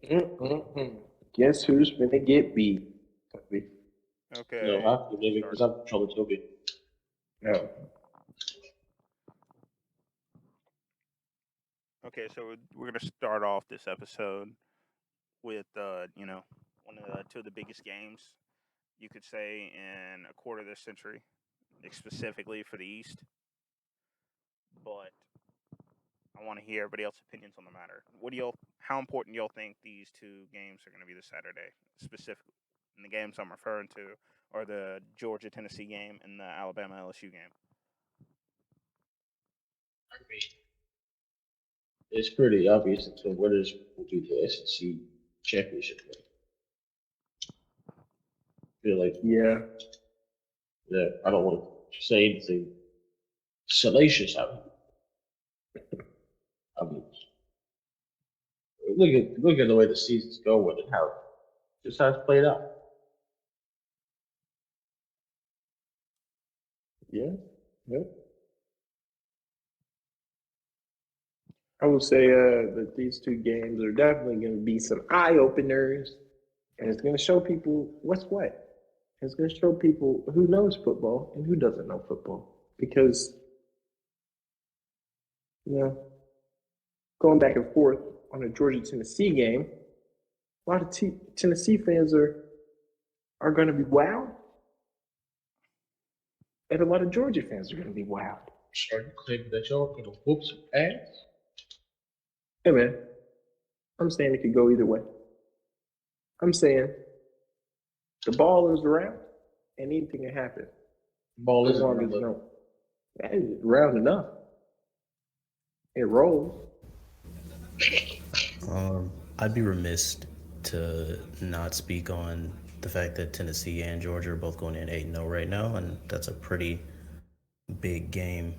Mm-mm-mm. Guess who's gonna get beat? No, Okay, have to maybe start. because I'm controlling Toby. No. Okay, so we're gonna start off this episode with one of the two of the biggest games you could say in a quarter of this century, specifically for the East. But I want to hear everybody else's opinions on the matter. What do y'all? How important do y'all think these two games are going to be this Saturday, specifically? And the games I'm referring to are the Georgia Tennessee game and the Alabama LSU game. I mean, it's pretty obvious that the winners will be the SEC championship game. I feel like Yeah. I don't want to say anything salacious. I mean, look at the way the season's going and how just how it's played out. Yeah. Yep. I would say that these two games are definitely going to be some eye openers, and it's going to show people what's what. It's going to show people who knows football and who doesn't know football. Because, you know, going back and forth on a Georgia Tennessee game, a lot of Tennessee fans are going to be wowed, and a lot of Georgia fans are going to be wowed. Starting to claim that y'all are gonna whoop some ass. Hey, man, I'm saying it could go either way. I'm saying the ball is around, and anything can happen Ball as isn't long around, as but no, it's round enough. It rolls. I'd be remiss to not speak on the fact that Tennessee and Georgia are both going in 8-0 right now, and that's a pretty big game.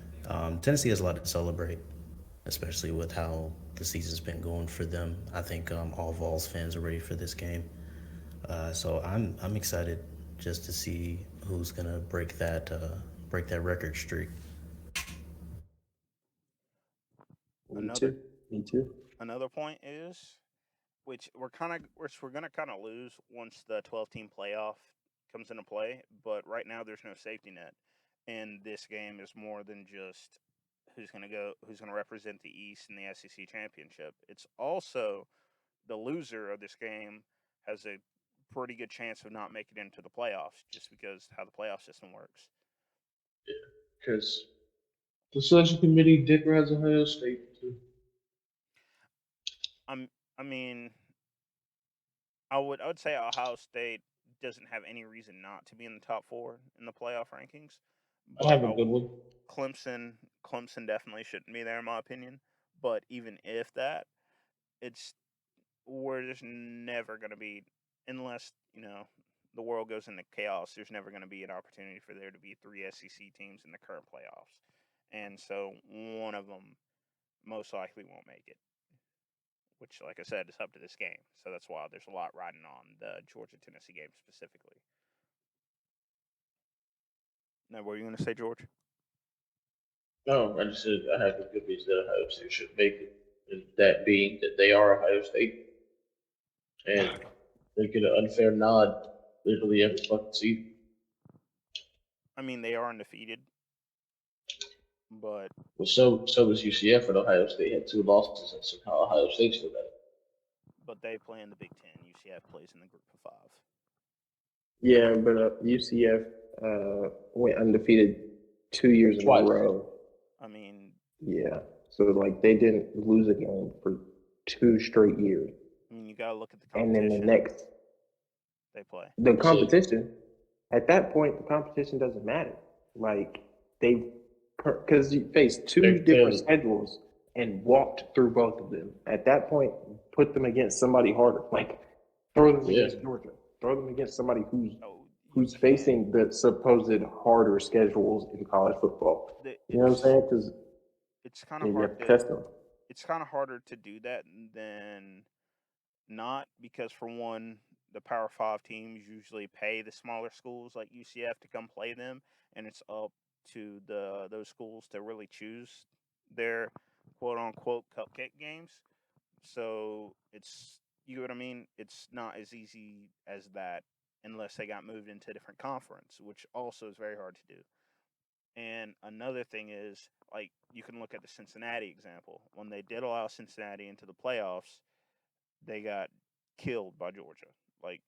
Tennessee has a lot to celebrate, especially with how the season's been going for them. I think all Vols fans are ready for this game, so I'm excited just to see who's gonna break that record streak. Me Another too. Me too. another point is, which we're gonna kind of lose once the 12-team playoff comes into play. But right now, there's no safety net, and this game is more than just who's gonna represent the East in the SEC championship. It's also the loser of this game has a pretty good chance of not making it into the playoffs, just because how the playoff system works. because the selection committee dick rides Ohio State too. I'm, I mean, I would say Ohio State doesn't have any reason not to be in the top four in the playoff rankings, I but have a good one. Clemson Clemson definitely shouldn't be there in my opinion. But even if that, it's we're just never going to be unless the world goes into chaos. There's never going to be an opportunity for there to be three SEC teams in the current playoffs, and so one of them most likely won't make it. Which, like I said, is up to this game. So that's why there's a lot riding on the Georgia Tennessee game specifically. Now, what were you going to say, George? No, I just said I have a good reason that Ohio State should make it. And that being that they are Ohio State and they get an unfair nod literally every fucking season. I mean, they are undefeated, but Well, so was UCF, and Ohio State had two losses, and somehow Ohio State still got it. they play in the Big Ten. UCF plays in the Group of Five. Yeah, but UCF went undefeated 2 years in a Twice. row. I mean, Yeah. So like they didn't lose a game for 2 straight years. you got to look at the And then the competition next they play. the So competition at that point the competition doesn't matter. Like they because you faced two they're different clearly schedules and walked through both of them. At that point, put them against somebody harder. Like throw them yeah. against Georgia. Throw them against somebody Oh, you who's can't. facing the supposed harder schedules in college football. The- You know what I'm It's saying? Because it's kind of you hard have to to test them. it's kind of harder to do that than not because for one, the Power Five teams usually pay the smaller schools like UCF to come play them, and it's up to the those schools to really choose their quote unquote cupcake games. So it's You know what I mean? It's not as easy as that unless they got moved into a different conference, which also is very hard to do. And another thing is, like, you can look at the Cincinnati example. When they did allow Cincinnati into the playoffs, they got killed by Georgia. Like,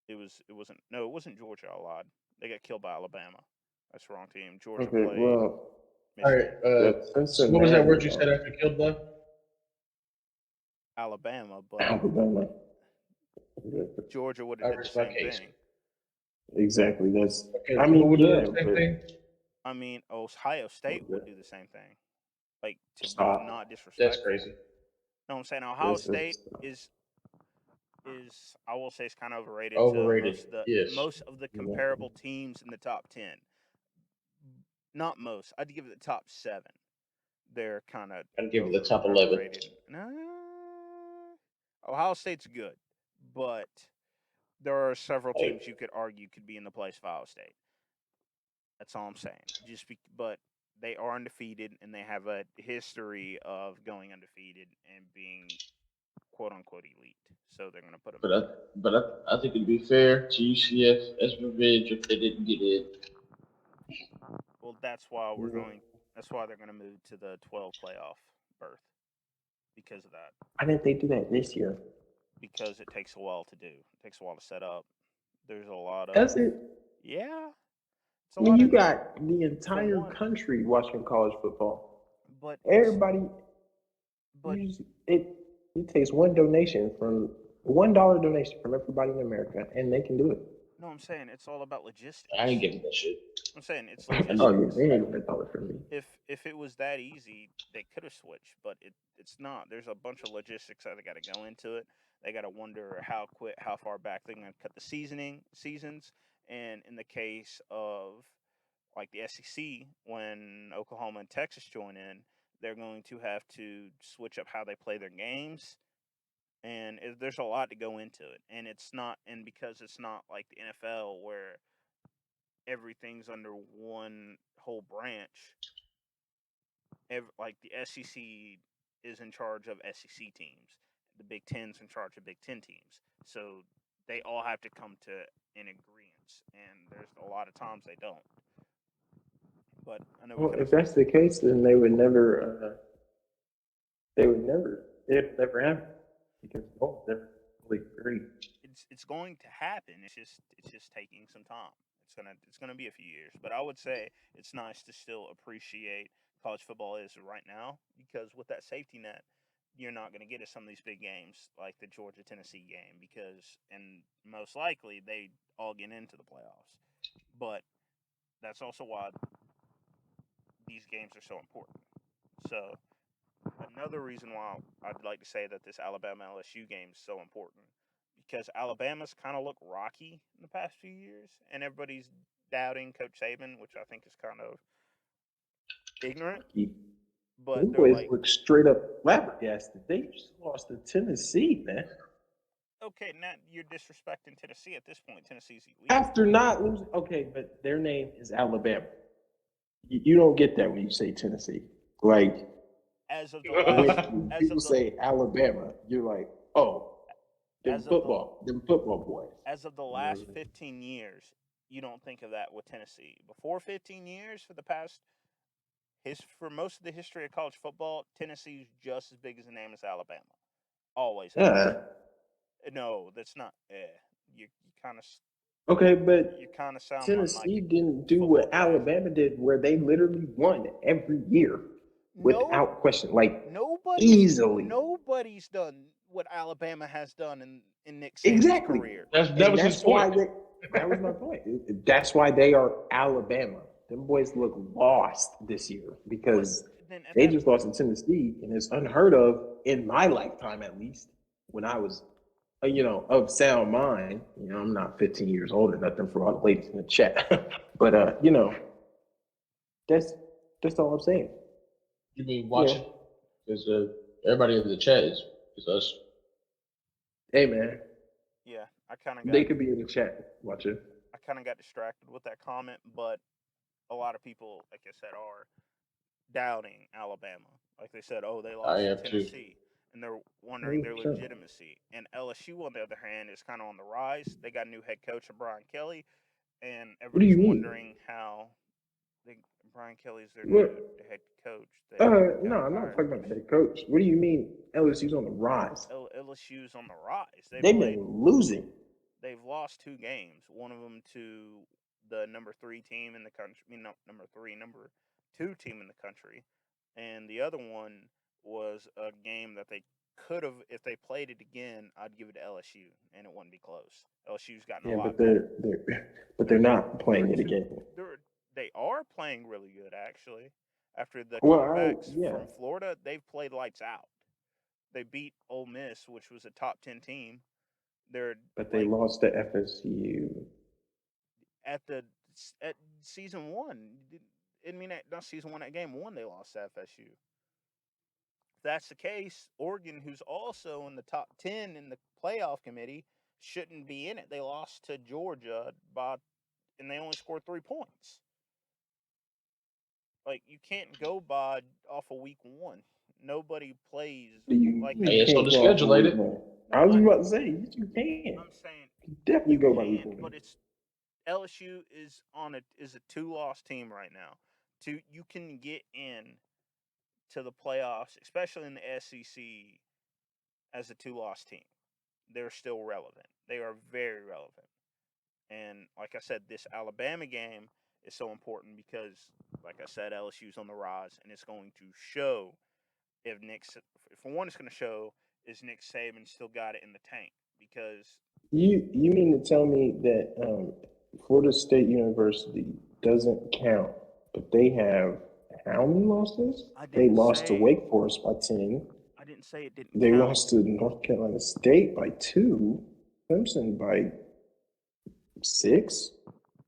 it wasn't Georgia. I lied. They got killed by Alabama. That's the wrong team. Georgia Okay, played well, All right. Michigan. So what was that word Cincinnati, you said after killed by? Alabama, but Alabama. Georgia would I have did the rest my same case. thing. Exactly. That's. Okay, I who mean, would do yeah, the same but thing? I mean, Ohio State would do the same thing. Like, to be stop. not That's disrespectful. crazy. No, I'm saying Ohio State Stop. is I will say it's kind of overrated to Overrated. Yes. most of the comparable teams in the top 10. Not most. I'd give it the top 7. They're kind of I'd give it the top 11. overrated. Ohio State's good, but there are several teams you could argue could be in the place of Ohio State. That's all I'm saying. But they are undefeated and they have a history of going undefeated and being quote unquote elite. So they're going to put them. I think it'd be fair to UCF as revenge if they didn't get in. Well, that's why we're going. That's why they're going to move to the 12 playoff berth because of that. Why didn't they do that this year? Because it takes a while to do. It takes a while to set up. There's a lot of. Does it? Yeah. It's a I mean, lot you of, got the entire one. country watching college football. But Everybody. But it takes $1 donation from everybody in America, and they can do it. no, I'm saying it's all about logistics. I ain't getting that shit. I'm saying it's Oh logistics. yeah, they ain't gonna $1 from me. If it was that easy, they could have switched, but it's not. There's a bunch of logistics that they got to go into it. They got to wonder how far back they're going to cut the seasons. And in the case of like the SEC, when Oklahoma and Texas join in, they're going to have to switch up how they play their games. And there's a lot to go into it, and because it's not like the NFL where everything's under one whole branch. Like the SEC is in charge of SEC teams, the Big Ten's in charge of Big Ten teams. So they all have to come to an agreement, and there's a lot of times they don't. But I know. Well, if that's the case, then they would never. It'd never happen because both never really agree. It's going to happen. It's just taking some time. It's gonna be a few years, but I would say it's nice to still appreciate college football is right now because with that safety net, you're not going to get to some of these big games like the Georgia Tennessee game and most likely they all get into the playoffs. But that's also why these games are so important. So another reason why I'd like to say that this Alabama LSU game is so important because Alabama's kind of looked rocky in the past few years, and everybody's doubting Coach Saban, which I think is kind of ignorant. But Them boys look straight up flabbergasted. They just lost to Tennessee, man. Okay, now you're disrespecting Tennessee at this point. Tennessee's elite. After not losing, okay, but their name is Alabama. You don't get that when you say Tennessee. Like, as of the last, when people say Alabama, you're like, oh, them football boys. As of the last 15 years, you don't think of that with Tennessee. Before 15 years, for most of the history of college football, Tennessee's just as big as the name as Alabama. Always. No, that's not. You kind of. Okay, but you kind of sound Tennessee like didn't do what Alabama did, where they literally won every year without question, like easily. Nobody's done what Alabama has done in Nick Saban's career. That was his point. That was my point. That's why they are Alabama. Them boys look lost this year because they just lost to Tennessee, and it's unheard of in my lifetime, at least, when I was, of sound mind. I'm not 15 years old or nothing for all the ladies in the chat, but that's all I'm saying. You mean watching? Because everybody in the chat is us. Hey man. Yeah, I kind of. They could be in the chat watching. I kind of got distracted with that comment, but a lot of people, like I said, are doubting Alabama. Like they said, oh, they lost to Tennessee. and they're wondering their Sure. legitimacy. And LSU, on the other hand, is kind of on the rise. They got a new head coach, Brian Kelly, and What do you everybody's mean? wondering how Brian Kelly's their What? new head coach. No, I'm not talking about the head coach. What do you mean LSU's on the rise? LSU's on the rise. They've been losing. They've lost 2 games. One of them to the number 3 team in the country. I mean, not number 3, number 2 team in the country, and the other one was a game that they could have, if they played it again, I'd give it to LSU, and it wouldn't be close. LSU's gotten a lot better. They're not playing it again. They are playing really good, actually. After the Well, comebacks yeah. from Florida, they've played lights out. They beat Ole Miss, which was a top 10 team. But they lost to FSU. At season 1. I mean, not season 1. At game 1, they lost to FSU. If that's the case, Oregon, who's also in the top 10 in the playoff committee, shouldn't be in it. They lost to Georgia and they only scored 3 points. Like, you can't go by off of week 1. Nobody plays like that. It's on the schedule, ain't it? I was about to say you can. I'm saying you definitely go by week 1. But it's LSU is a 2-loss team right now. You can get in to the playoffs, especially in the SEC, as a 2-loss team. They're still relevant. They are very relevant. And like I said, this Alabama game is so important because, like I said, LSU's on the rise, and it's going to show if for one, it's going to show is Nick Saban still got it in the tank, because you mean to tell me that Florida State University doesn't count, but they have how many losses? They lost to Wake Forest by 10. I didn't say it didn't They count. lost to North Carolina State by 2. Clemson by 6.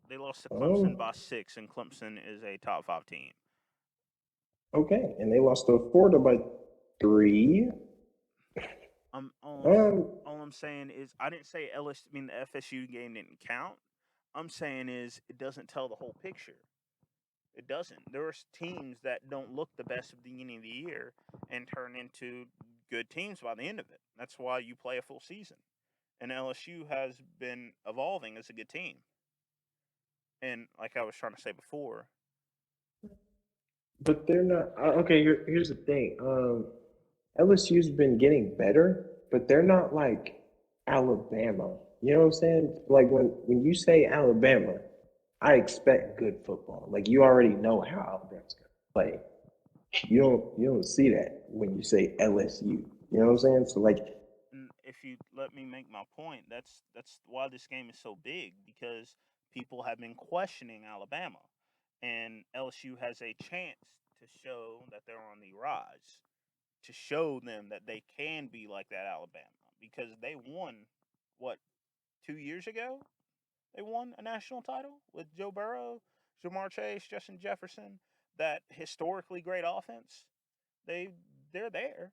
They lost to Clemson by 6, and Clemson is a top 5 team. Okay, and they lost to Florida by 3. All I'm saying is I didn't say the FSU game didn't count. I'm saying is it doesn't tell the whole picture. It doesn't. There's teams that don't look the best at the beginning of the year and turn into good teams by the end of it. That's why you play a full season. And LSU has been evolving as a good team. And like I was trying to say before. But they're not. Okay, here's the thing. LSU's been getting better, but they're not like Alabama. You know what I'm saying? Like when you say Alabama, I expect good football. Like you already know how Alabama's gonna play. You don't see that when you say LSU. You know what I'm saying? So like, if you let me make my point, that's why this game is so big, because people have been questioning Alabama, and LSU has a chance to show that they're on the rise, to show them that they can be like that Alabama, because they won 2 years ago. They won a national title with Joe Burrow, Jamar Chase, Justin Jefferson. That historically great offense. They're there.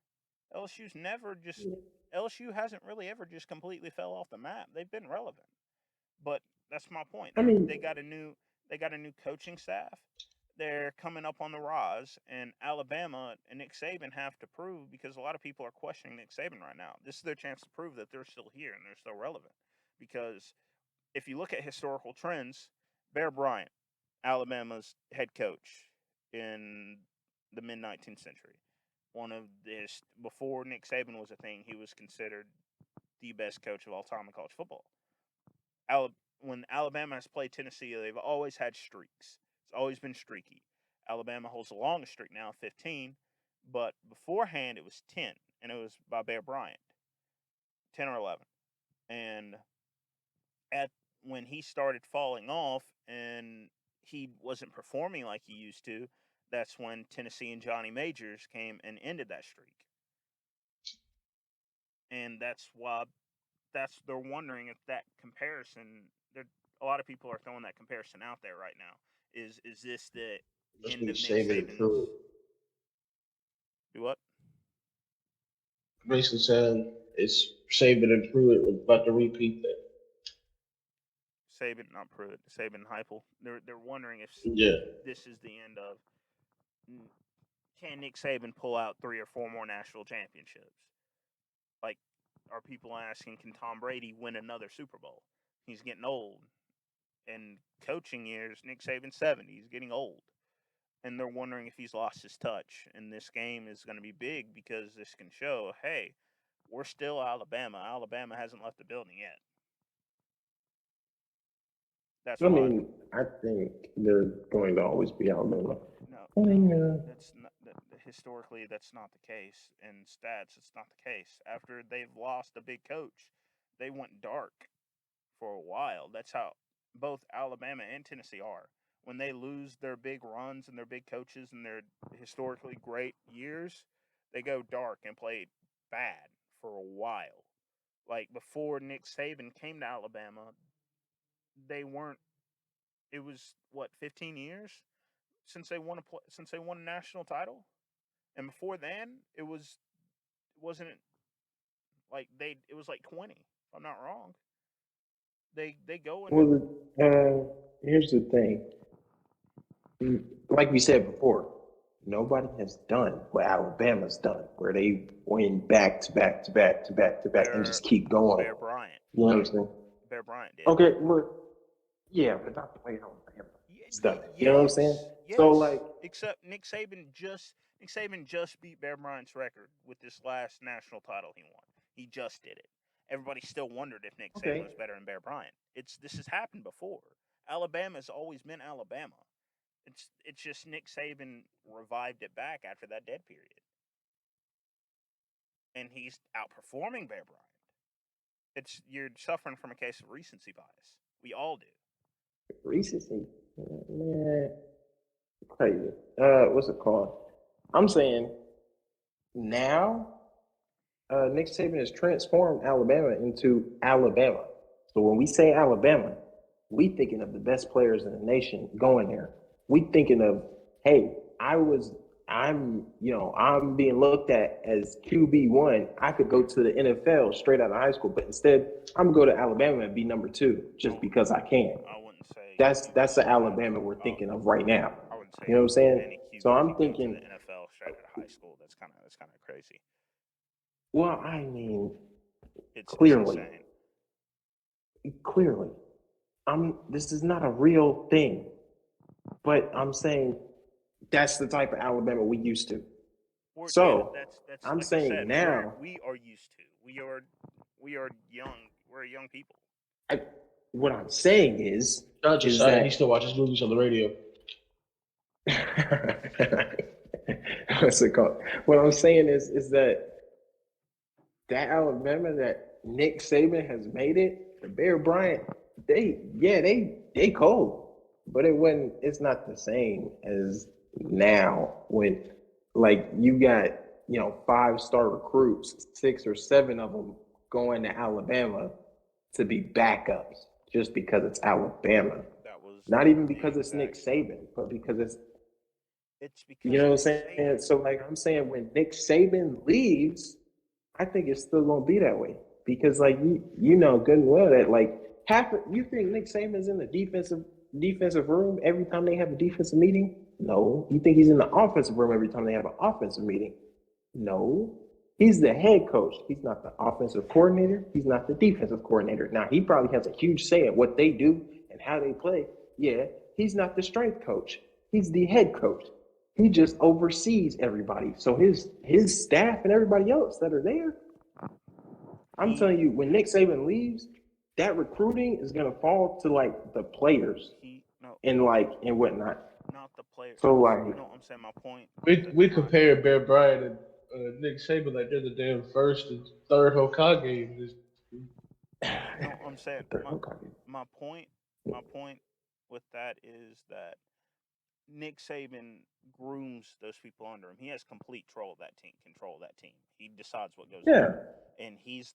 LSU hasn't really ever just completely fell off the map. They've been relevant. But that's my point. They got a new coaching staff. They're coming up on the rise, and Alabama and Nick Saban have to prove, because a lot of people are questioning Nick Saban right now. This is their chance to prove that they're still here and they're still relevant. Because if you look at historical trends, Bear Bryant, Alabama's head coach in the mid 19th century, before Nick Saban was a thing, he was considered the best coach of all time in college football. When Alabama has played Tennessee, they've always had streaks. It's always been streaky. Alabama holds the longest streak now, 15, but beforehand it was 10, and it was by Bear Bryant, 10 or 11. And when he started falling off and he wasn't performing like he used to, that's when Tennessee and Johnny Majors came and ended that streak. And that's why they're wondering if that comparison. A lot of people are throwing that comparison out there right now. Is this the end of Nick Saban's? Do what? Basically saying it's Saban and Pruitt was about to repeat that. Saban, not Pruitt. Saban and Heupel. They're wondering if this is the end of. Can Nick Saban pull out 3 or 4 more national championships? Like, are people asking, can Tom Brady win another Super Bowl? He's getting old. In coaching years, Nick Saban's 70. He's getting old. And they're wondering if he's lost his touch. And this game is going to be big because this can show, hey, we're still Alabama. Alabama hasn't left the building yet. That's I why. mean, I think they're going to always be Alabama. That's not, historically, that's not the case. In stats, it's not the case. After they've lost a big coach, they went dark for a while. That's how both Alabama and Tennessee are. When they lose their big runs and their big coaches and their historically great years, they go dark and play bad for a while. Like before Nick Saban came to Alabama, they weren't. It was what 15 years since they won a national title, and before then wasn't like it was like 20. If I'm not wrong, they go into Well, here's the thing. Like we said before, nobody has done what Alabama's done, where they win back to back to back to back to back and just keep going. Bear Bryant. You know what I'm saying? Bear Bryant did. Okay, well, yeah, but not the way Alabama has done it. You know what I'm saying? Yes. So, like, except Nick Saban just beat Bear Bryant's record with this last national title he won. He just did it. Everybody still wondered if Nick Saban was better than Bear Bryant. This has happened before. Alabama's always been Alabama. It's just Nick Saban revived it back after that dead period, and he's outperforming Bear Bryant. You're suffering from a case of recency bias. We all do. recency, man, crazy. What's it called? I'm saying now, Nick Saban has transformed Alabama into Alabama. So when we say Alabama, we thinking of the best players in the nation going there. We thinking of, hey, I'm being looked at as QB1. I could go to the NFL straight out of high school, but instead I'm gonna go to Alabama and be number 2 just because I can. I wouldn't say that's the Alabama we're thinking of right now. I wouldn't say you know what I'm saying. any QB So I'm can go thinking to the NFL straight out of high school. That's kind of crazy. Well, I mean, It's clearly, insane. this is not a real thing, but I'm saying that's the type of Alabama we used to. That's I'm like saying I said, now we are used to. We are young. We're young people. what I'm saying is John just decided he still watches movies on the radio. What's it called? What I'm saying is that Alabama that Nick Saban has made it, the Bear Bryant, they cold, but it's not the same as now when like you got 5-star recruits, 6 or 7 of them going to Alabama to be backups just because it's Alabama. That was not even because it's Nick Saban, but because it's because you know what I'm saying. So like I'm saying, when Nick Saban leaves, I think it's still gonna be that way because like you know good and well that like you think Nick Saban's in the defensive room every time they have a defensive meeting? No. You think he's in the offensive room every time they have an offensive meeting? No. He's the head coach. He's not the offensive coordinator. He's not the defensive coordinator. Now he probably has a huge say in what they do and how they play. Yeah, he's not the strength coach. He's the head coach. He just oversees everybody. So his staff and everybody else that are there, I'm telling you, when Nick Saban leaves, that recruiting is gonna fall to like the players and whatnot. Not the players. So like, I'm saying my point. We compare Bear Bryant and Nick Saban like they're the damn first and third Hokage. No, I'm saying my point with that is that Nick Saban grooms those people under him. He has complete control of that team. He decides what goes on. And he's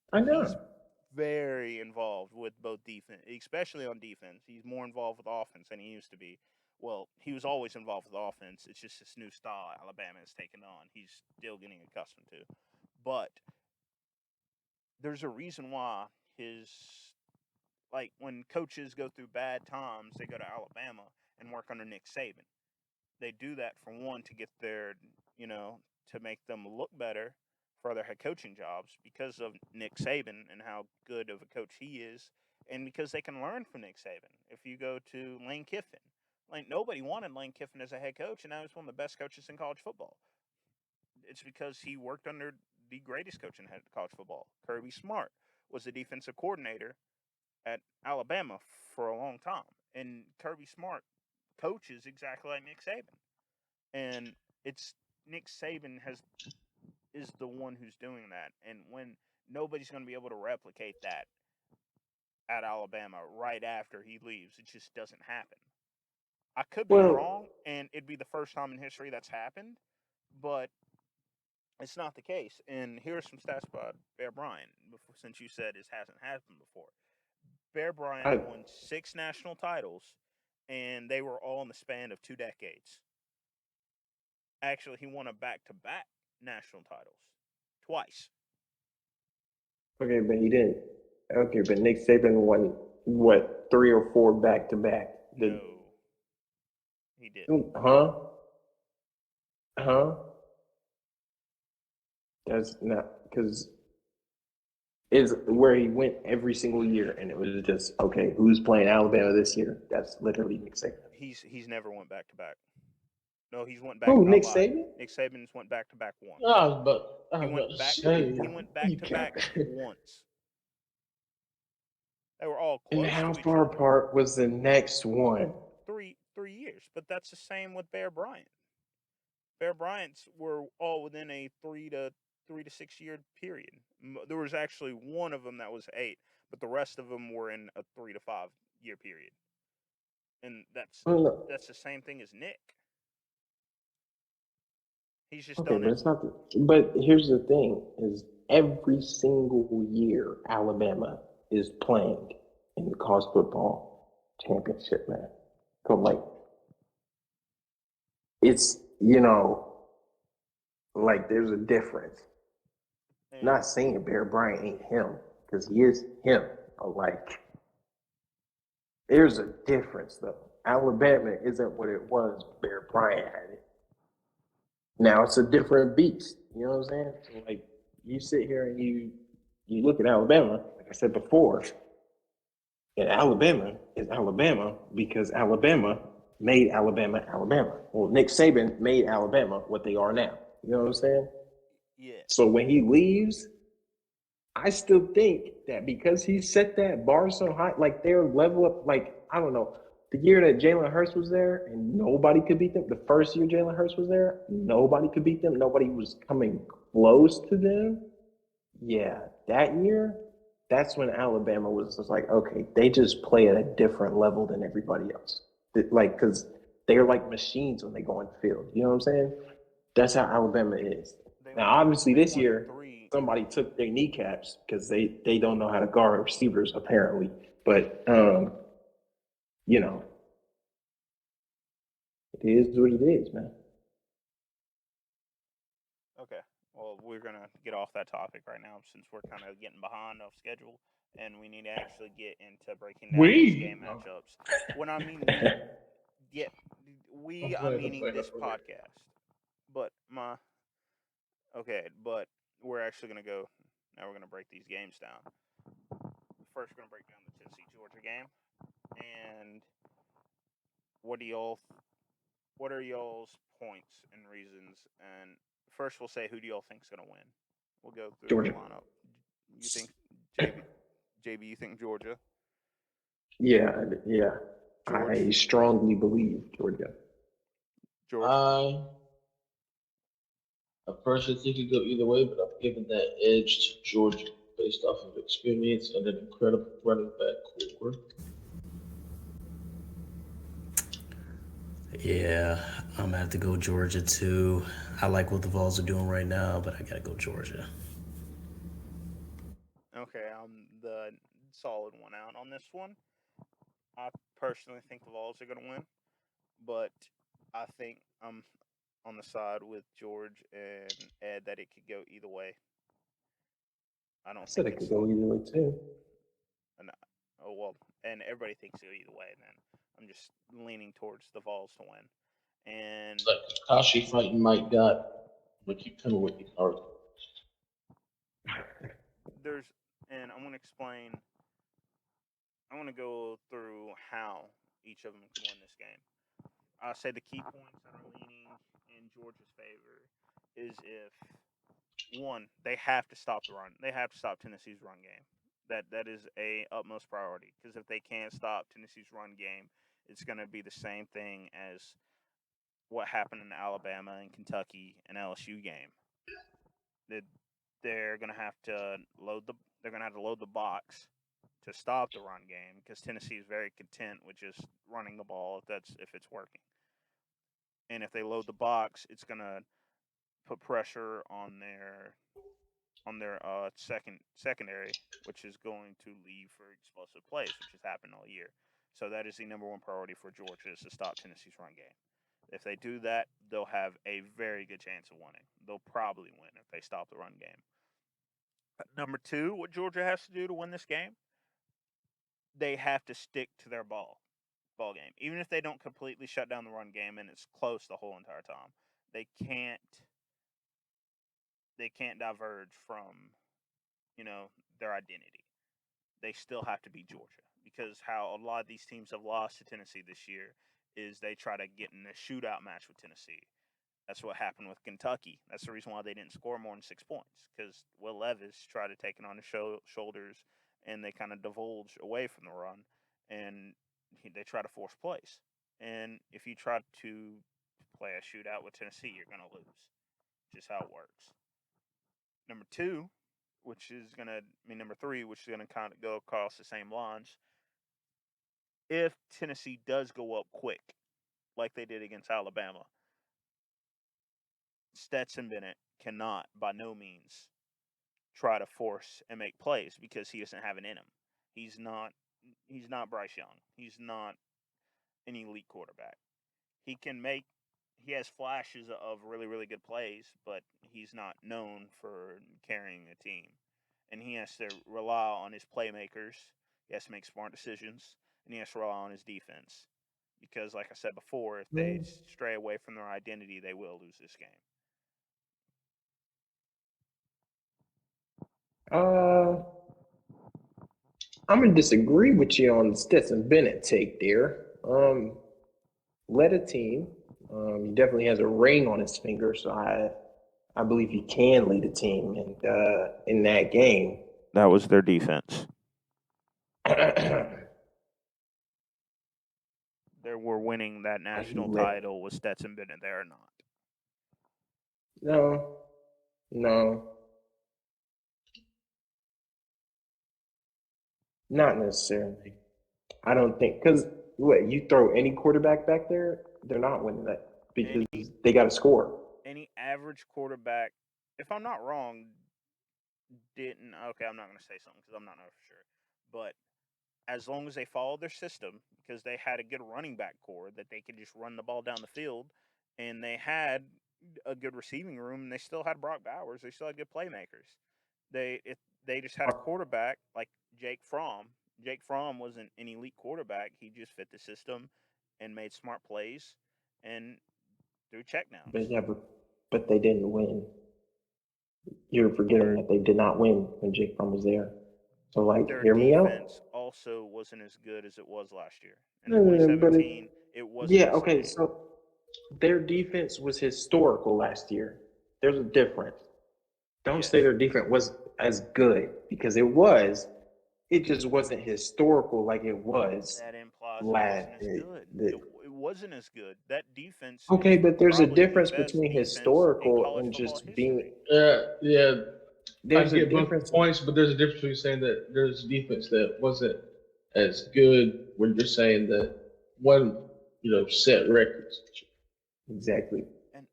very involved with both defense, especially on defense. He's more involved with offense than he used to be. Well, he was always involved with offense. It's just this new style Alabama has taken on. He's still getting accustomed to. But there's a reason why when coaches go through bad times, they go to Alabama and work under Nick Saban. They do that for one to get to make them look better for other head coaching jobs because of Nick Saban and how good of a coach he is, and because they can learn from Nick Saban. If you go to Lane Kiffin, like nobody wanted Lane Kiffin as a head coach, and now he's one of the best coaches in college football. It's because he worked under the greatest coach in college football. Kirby Smart was the defensive coordinator at Alabama for a long time, and Kirby Smart coaches exactly like Nick Saban, and it's Nick Saban is the one who's doing that, and when nobody's going to be able to replicate that at Alabama right after he leaves, it just doesn't happen. I could be Well, wrong, and it'd be the first time in history that's happened, but it's not the case. And here's some stats about Bear Bryant, since you said it hasn't happened before. Bear Bryant I won 6 national titles, and they were all in the span of 2 decades. Actually, he won a back-to-back national titles twice. okay, but he didn't. Okay, but Nick Saban won what 3 or 4 back to back. No, he didn't. Huh? Huh? That's not because is where he went every single year, and it was just okay. Who's playing Alabama this year? That's literally Nick Saban. He's never went back to back. No, he's went back. Who? I Nick lied. Saban? Nick Saban's went back to back once. I He was went about to back. say. He went back You to got back that. once. They were all And close how to each far other. apart was the next one? 3 years, but that's the same with Bear Bryant. Bear Bryant's were all within a 3 to 6 year period. There was actually one of them that was 8, but the rest of them were in a 3 to 5 year period. And Well, no. that's the same thing as Nick. He's just Okay, done but it. it's not. But here's the thing: is every single year Alabama is playing in the college football championship, man. So like, it's like there's a difference. And Not saying Bear Bryant ain't him because he is him, but like, there's a difference though. Alabama isn't what it was. Bear Bryant had it. Now it's a different beast. You know what I'm saying? So like you sit here and you look at Alabama, like I said before, and Alabama is Alabama because Alabama made Alabama Alabama. Well, Nick Saban made Alabama what they are now. You know what I'm saying? yeah, So when he leaves, I still think that because he set that bar so high, like their level up, like I don't know, the year that Jalen Hurts was there and nobody could beat them, the first year Jalen Hurts was there, nobody could beat them, nobody was coming close to them. Yeah, that year, that's when Alabama was just like, okay, they just play at a different level than everybody else. Like, because they're like machines when they go on the field. You know what I'm saying? That's how Alabama is. Now, obviously, they this won year, 3. somebody took their kneecaps because they don't know how to guard receivers, apparently. But, you know, it is what it is, man. Okay. Well, we're going to get off that topic right now since we're kind of getting behind off schedule, and we need to actually get into breaking down these game matchups. When I mean we, yeah, I'm meaning this podcast. But but we're actually going to go, now we're going to break these games down. First, we're going to break down the Tennessee-Georgia game, and what are y'all's points and reasons? And first, we'll say who do y'all think's going to win? We'll go through Georgia. the lineup. You think JB? You think Georgia? Yeah. George? I strongly believe Georgia. George? I personally think it could go either way, but I've given that edge to Georgia based off of experience and an incredible running back core. Yeah, I'm gonna have to go Georgia too. I like what the Vols are doing right now, but I gotta go Georgia. Okay, I'm the solid one out on this one. I personally think the Vols are going to win, but I think I'm on the side with George and Ed that it could go either way. I I don't said think it could it's go either way too. oh well, and everybody thinks it'll either way. And then I'm just leaning towards the Vols to win. And It's like Kakashi fighting Mike Gott. I'm gonna keep coming with these arguments. and I want to explain. I want to go through how each of them can win this game. I'll say the key points that are leaning in Georgia's favor is if one, they have to stop the run. They have to stop Tennessee's run game. That is a utmost priority because if they can't stop Tennessee's run game, it's going to be the same thing as what happened in the Alabama and Kentucky and LSU game. That they're going to have to load the box to stop the run game because Tennessee is very content with just running the ball if it's working. And if they load the box, it's going to put pressure on their secondary, which is going to leave for explosive plays, which has happened all year. So that is the number one priority for Georgia is to stop Tennessee's run game. If they do that, they'll have a very good chance of winning. They'll probably win if they stop the run game. Number two, what Georgia has to do to win this game, they have to stick to their ball game. Even if they don't completely shut down the run game and it's close the whole entire time, they can't diverge from their identity. They still have to beat Georgia because how a lot of these teams have lost to Tennessee this year is they try to get in a shootout match with Tennessee. That's what happened with Kentucky. That's the reason why they didn't score more than 6 points because Will Levis tried to take it on his shoulders and they kind of divulge away from the run and they try to force plays. And if you try to play a shootout with Tennessee, you're going to lose. Just how it works. Number two, number three, which is going to kind of go across the same lines. If Tennessee does go up quick, like they did against Alabama, Stetson Bennett cannot, by no means, try to force and make plays because he doesn't have it in him. He's not Bryce Young. He's not an elite quarterback. He has flashes of really, really good plays, but he's not known for carrying a team. And he has to rely on his playmakers. He has to make smart decisions, and he has to rely on his defense. Because, like I said before, if they stray away from their identity, they will lose this game. I'm gonna disagree with you on the Stetson Bennett take there. Led a team. He definitely has a ring on his finger, so I believe he can lead a team in that game. That was their defense. They were winning that national title with Stetson Bennett there or not. No. Not necessarily. I don't think because you throw any quarterback back there, they're not winning that because they got to score. Any average quarterback, if I'm not wrong, didn't. Okay, I'm not going to say something because I'm not for sure. But as long as they followed their system, because they had a good running back core that they could just run the ball down the field, and they had a good receiving room, and they still had Brock Bowers. They still had good playmakers. They just had a quarterback like Jake Fromm. Jake Fromm wasn't an elite quarterback. He just fit the system and made smart plays and threw checkdowns. But they didn't win. You're forgetting that they did not win when Jake Fromm was there. So, hear me out. Their defense also wasn't as good as it was last year. In 2017, it wasn't. Yeah, okay, so their defense was historical last year. There's a difference. Don't say their defense was as good because it was. It just wasn't historical like it was. That implies it wasn't as good. It wasn't as good. That defense. Okay, but there's a difference between historical and just being. Yeah. There's I get both points, but there's a difference between saying that there's a defense that wasn't as good when you're saying that one, set records. Exactly.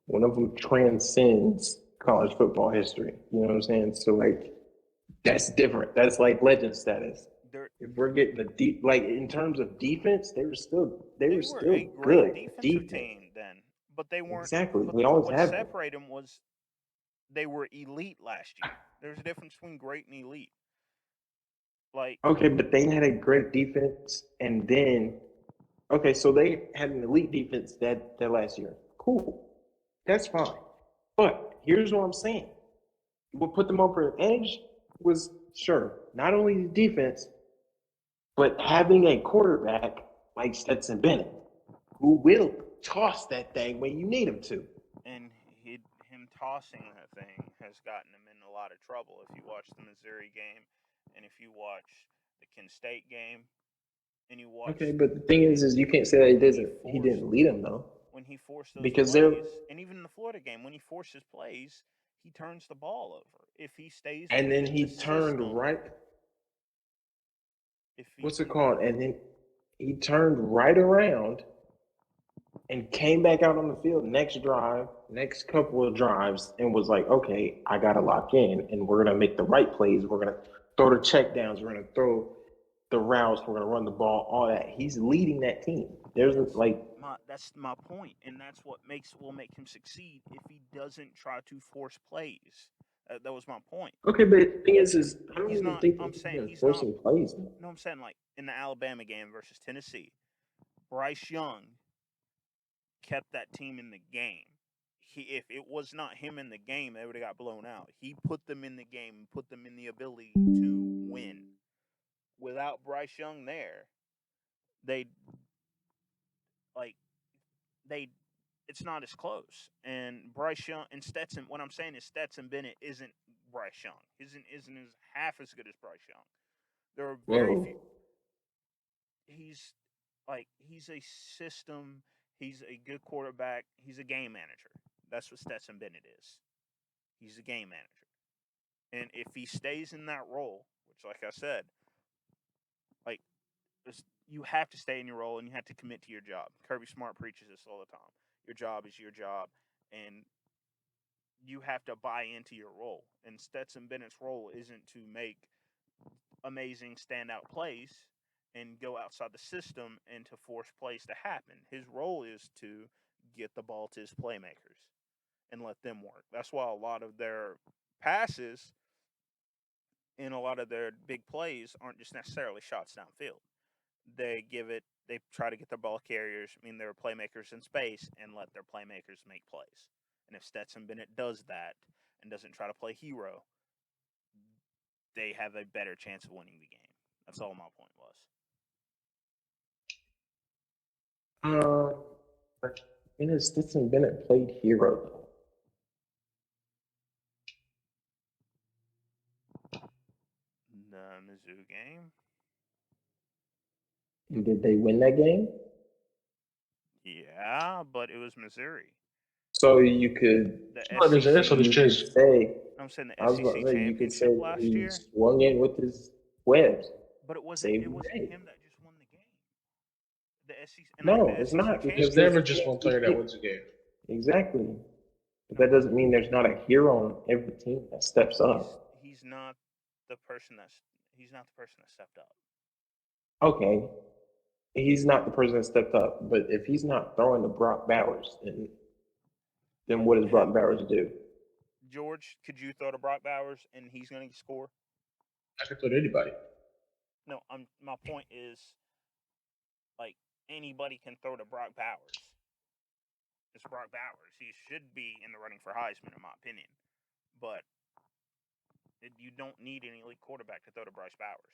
One of them transcends college football history. You know what I'm saying? So, that's different. That's like legend status. If we're getting the deep, in terms of defense, they were still a good great defensive team then, but they weren't exactly. We always have. What separated them was they were elite last year. There's a difference between great and elite. Okay, but they had a great defense, and then so they had an elite defense that last year. Cool, that's fine. But here's what I'm saying: what put them over an edge was sure not only the defense, but having a quarterback like Stetson Bennett, who will toss that thing when you need him to. And him tossing that thing has gotten him in a lot of trouble. If you watch the Missouri game, and if you watch the Kent State game, and you watch, Okay, but the thing is you can't say that he didn't lead him though, when he forced those because they're plays, and even in the Florida game, when he forces plays, he turns the ball over. If he stays and then within he the turned system, right. if he What's it can, called? And then he turned right around and came back out on the field next drive, next couple of drives, and was like, okay, I got to lock in, and we're going to make the right plays. We're going to throw the check downs. We're going to throw the routes. We're going to run the ball, all that. He's leading that team. There's that's my point, and that's what will make him succeed if he doesn't try to force plays. That was my point. Okay, but the thing is I don't He's even not. think I'm he's saying been he's not. forcing plays. No, I'm saying like in the Alabama game versus Tennessee, Bryce Young kept that team in the game. If it was not him in the game, they would have got blown out. He put them in the game, put them in the ability to win. Without Bryce Young there, they like they it's not as close. And Bryce Young and Stetson, what I'm saying is Stetson Bennett isn't Bryce Young. Isn't as half as good as Bryce Young. There are very few. Whoa. He's a system. He's a good quarterback. He's a game manager. That's what Stetson Bennett is. He's a game manager. And if he stays in that role, which, like I said, like you have to stay in your role and you have to commit to your job. Kirby Smart preaches this all the time. Your job is your job, and you have to buy into your role. And Stetson Bennett's role isn't to make amazing standout plays and go outside the system and to force plays to happen. His role is to get the ball to his playmakers and let them work. That's why a lot of their passes and a lot of their big plays aren't just necessarily shots downfield. They try to get their ball carriers, their playmakers in space, and let their playmakers make plays. And if Stetson Bennett does that and doesn't try to play hero, they have a better chance of winning the game. That's all my point was. But Stetson Bennett played hero though. The Mizzou game. And did they win that game? Yeah, but it was Missouri. So you could, say, I'm saying the I was about SEC to say, you could championship say last he year. swung in with his webs. But it wasn't Saved him the that just won the game. The SEC. No, it's not, because There's never just one player that wins a game. Exactly. But that doesn't mean there's not a hero on every team that steps up. He's not the person that stepped up. Okay. He's not the person that stepped up, but if he's not throwing to Brock Bowers, then what does Brock Bowers do? George, could you throw to Brock Bowers and he's going to score? I could throw to anybody. No, my point is, like, anybody can throw to Brock Bowers. It's Brock Bowers. He should be in the running for Heisman, in my opinion. But you don't need an elite quarterback to throw to Bryce Bowers.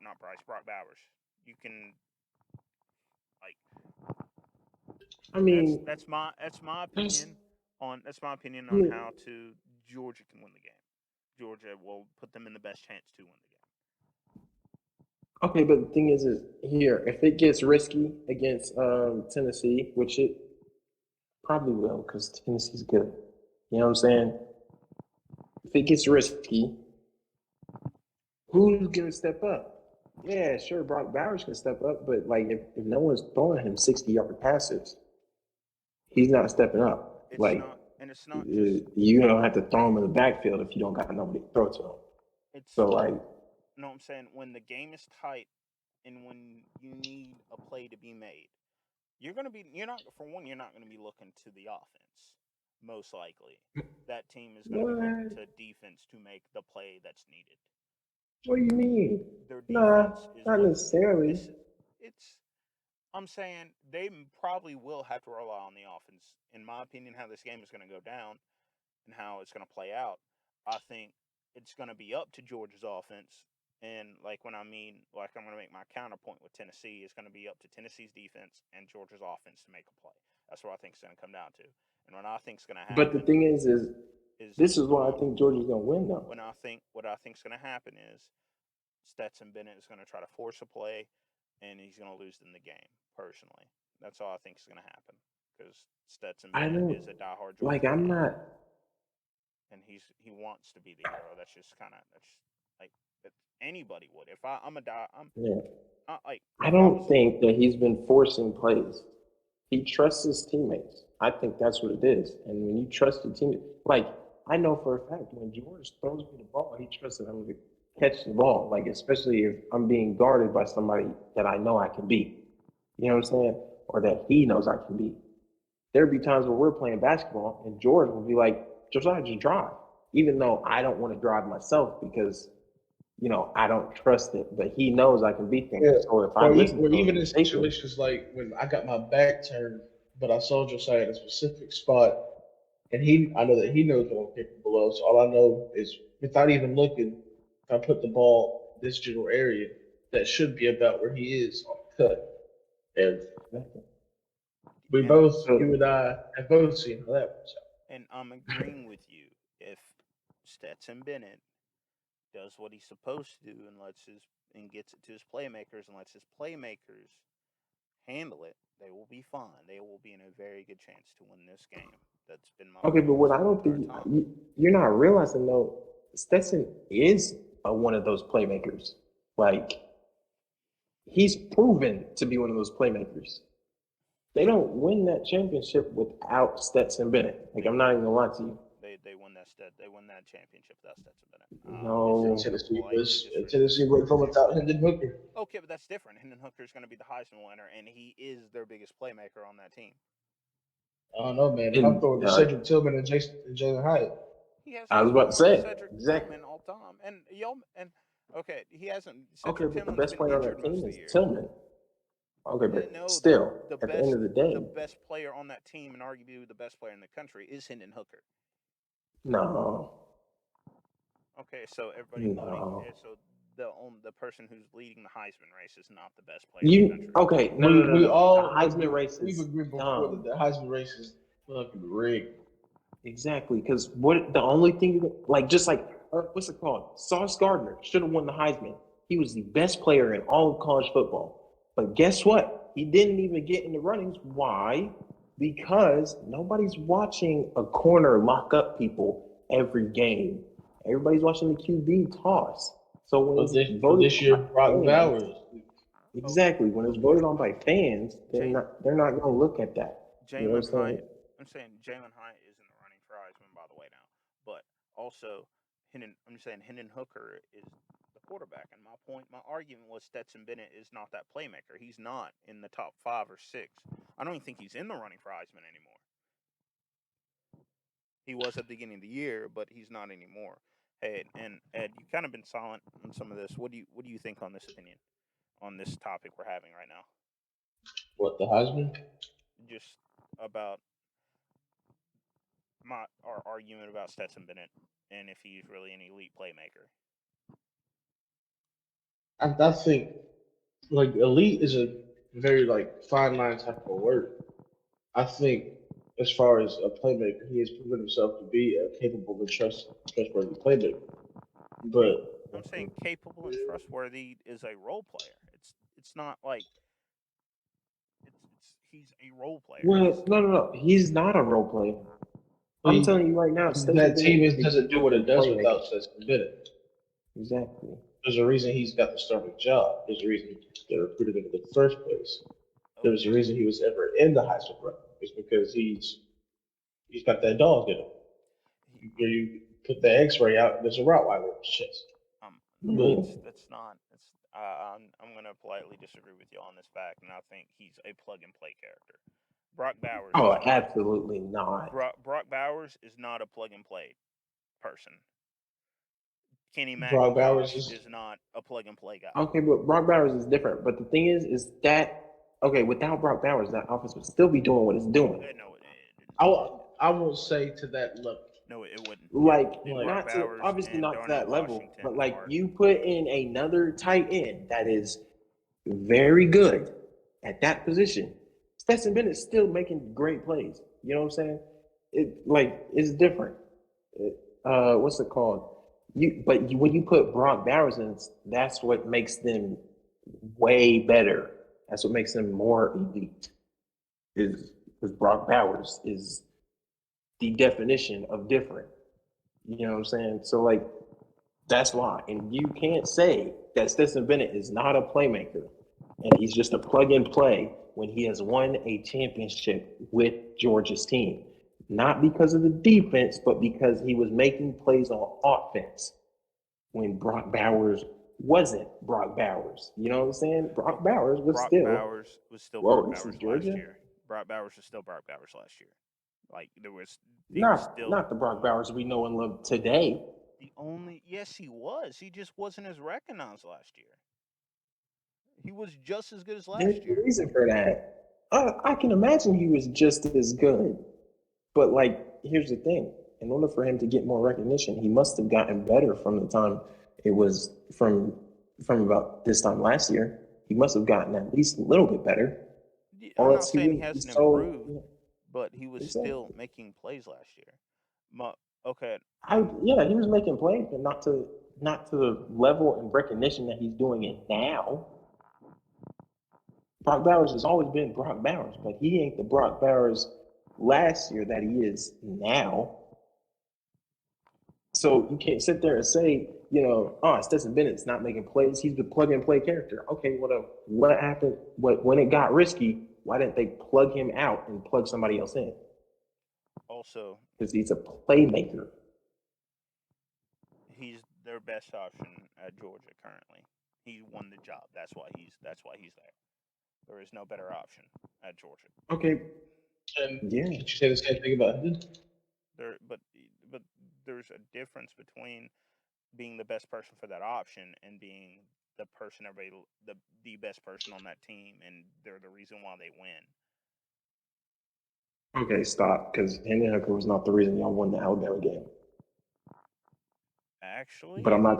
Not Bryce, Brock Bowers. You can, like, that's my opinion on how Georgia can win the game. Georgia will put them in the best chance to win the game. Okay, but the thing is here, if it gets risky against Tennessee, which it probably will, because Tennessee's good. You know what I'm saying? If it gets risky, who's gonna step up? Yeah, sure, Brock Bowers can step up, but like if no one's throwing him 60-yard passes, he's not stepping up. It's not just you don't have to throw him in the backfield if you don't got nobody to throw to him. No, I'm saying when the game is tight and when you need a play to be made, you're not going to be looking to the offense. Most likely, that team is going to be looking to defense to make the play that's needed. What do you mean? Their defense is not necessarily. I'm saying they probably will have to rely on the offense. In my opinion, how this game is going to go down, and how it's going to play out. I think it's going to be up to Georgia's offense. And like when I mean, like I'm going to make my counterpoint with Tennessee, it's going to be up to Tennessee's defense and Georgia's offense to make a play. That's what I think it's going to come down to. And what I think is going to happen. But the thing is this is why I think Georgia's going to win, though. What I think is going to happen is Stetson Bennett is going to try to force a play, and he's going to lose in the game. Personally, that's all I think is going to happen because Stetson Bennett is a diehard Georgia like I'm fan, not, and he wants to be the hero. That's just kind of like anybody would. If I'm a yeah. like I don't think that he's been forcing plays. He trusts his teammates. I think that's what it is. And when you trust your teammates, like I know for a fact when George throws me the ball, he trusts that I'm going to catch the ball. Like especially if I'm being guarded by somebody that I know I can beat. You know what I'm saying? Or that he knows I can beat. There'll be times where we're playing basketball and George will be like, Josiah, just drive. Even though I don't want to drive myself because I don't trust it, but he knows I can beat things. Yeah. So if I listen to him, even in situations like when I got my back turned, but I saw Josiah in a specific spot, and I know that he knows what I'm capable of. So all I know is, without even looking, if I put the ball in this general area, that should be about where he is on the cut. And you and I, have both seen how that works out. And I'm agreeing with you. If Stetson Bennett does what he's supposed to do and gets it to his playmakers and lets his playmakers handle it, they will be fine. They will be in a very good chance to win this game. That's been my okay. But what I don't think you're not realizing though, Stetson is one of those playmakers. Like he's proven to be one of those playmakers. They don't win that championship without Stetson Bennett. Like I'm not even gonna lie to you. They won that championship without Stetson Bennett. No, Tennessee went from without Hendon Hooker. Okay, but that's different. Hendon Hooker is going to be the Heisman winner, and he is their biggest playmaker on that team. I don't know, man. I'm throwing to Cedric Tillman and Jalen Hyatt. I was about to say Cedric exactly Tillman all time, and okay, he hasn't. Okay, but the best player on that team is year. Tillman. Okay, but still, at the end of the day, the best player on that team, and arguably the best player in the country, is Hendon Hooker. No. Okay, so everybody. No. So the person who's leading the Heisman race is not the best player in the country. Okay, no. We all the Heisman race we've agreed before that the Heisman race is fucking rigged. Exactly, because the only thing what's it called? Sauce Gardner should have won the Heisman. He was the best player in all of college football. But guess what? He didn't even get in the runnings. Why? Because nobody's watching a corner lock up people every game. Everybody's watching the QB toss. So when this year, Brock Bowers. Exactly. When it's voted on by fans, they're not going to look at that. Jalen Hyatt. I'm saying Jalen Hyatt is in the running for Heisman, by the way, now. But also, I'm saying Hendon Hooker is the quarterback. And my argument was Stetson Bennett is not that playmaker. He's not in the top 5 or 6. I don't even think he's in the running for Heisman anymore. He was at the beginning of the year, but he's not anymore. Hey, and Ed, you've kind of been silent on some of this. What do you think on this opinion, on this topic we're having right now? What, the Heisman? Just about our argument about Stetson Bennett and if he's really an elite playmaker. I think elite is a very fine line type of word. I think as far as a playmaker, he has proven himself to be a capable and trustworthy playmaker. But I'm saying capable and trustworthy is a role player. It's not like he's a role player. Well, no. He's not a role player. I'm telling you right now, that team doesn't do what it does without Stetson Bennett. Exactly. There's a reason he's got the starting job. There's a reason they recruited him in the first place. There's a reason he was ever in the Heisman running. It's because he's got that dog in him. You put the X-ray out, and there's a Rottweiler in his chest. That's not. I'm going to politely disagree with you on this fact, and I think he's a plug-and-play character. Brock Bowers. Oh, absolutely not. Brock Bowers is not a plug-and-play person. Kenny Brock Bowers is not a plug-and-play guy. Okay, but Brock Bowers is different. But the thing is that without Brock Bowers, that offense would still be doing what it's doing. I won't say to that level. No, it wouldn't. Like, And Like, Brock not to Bowers obviously and not to Darnell that level, Washington but like are. you put in another tight end that is very good at that position. Stetson Bennett's still making great plays. You know what I'm saying? It's different. What's it called? When you put Brock Bowers in, that's what makes them way better. That's what makes them more elite. Is because Brock Bowers is the definition of different. You know what I'm saying? So like that's why. And you can't say that Stetson Bennett is not a playmaker and he's just a plug and play when he has won a championship with Georgia's team. Not because of the defense, but because he was making plays on offense when Brock Bowers wasn't Brock Bowers. You know what I'm saying? Brock Bowers was Brock still, Bowers was still whoa, Brock this is Bowers last Georgia? year. Brock Bowers was still Brock Bowers last year. Like he was Not, still not the Brock Bowers we know and love today. the only. Yes, he was. He just wasn't as recognized last year. He was just as good as There's last a year. reason for that. I can imagine he was just as good. But like, here's the thing: in order for him to get more recognition, he must have gotten better from the time it was from about this time last year. He must have gotten at least a little bit better, I'm or not else he saying he wouldn't be hasn't so. improved, but he was still Exactly. making plays last year. Okay, Yeah, he was making plays, but not to the level and recognition that he's doing it now. Brock Bowers has always been Brock Bowers, but he ain't the Brock Bowers last year that he is now. So you can't sit there and say, Stetson Bennett's not making plays. He's the plug and play character. Okay, what happened? When it got risky, why didn't they plug him out and plug somebody else in? also Because he's a playmaker. he's their best option at Georgia currently. He won the job. That's why he's there. There is no better option at Georgia. Okay, and yeah. did you say the same thing about him? There, but there's a difference between being the best person for that option and being the person the best person on that team, and they're the reason why they win. Okay, stop. Because Hendon Hooker was not the reason y'all won the Alabama game. Actually, But I'm not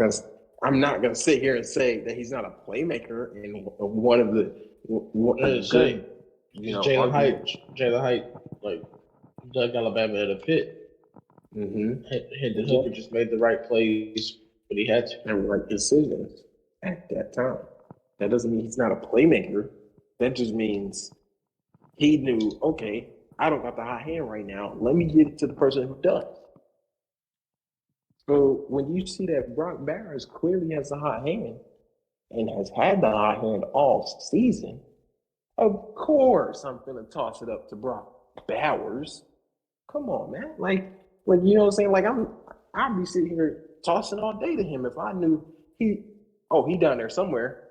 gonna sit here and say that he's not a playmaker and one of the a So good, is argument. Jalen Height, like dug Alabama in a pit. Mm-hmm. Hendon Hooker Exactly. just made the right plays when he had to. And right decisions at that time. That doesn't mean he's not a playmaker. That just means he knew, okay, I don't got the high hand right now. Let me give it to the person who does. So when you see that Brock Bowers clearly has a hot hand and has had the hot hand all season, of course I'm gonna toss it up to Brock Bowers. Come on, man. You know what I'm saying? I'd be sitting here tossing all day to him if I knew he down there somewhere.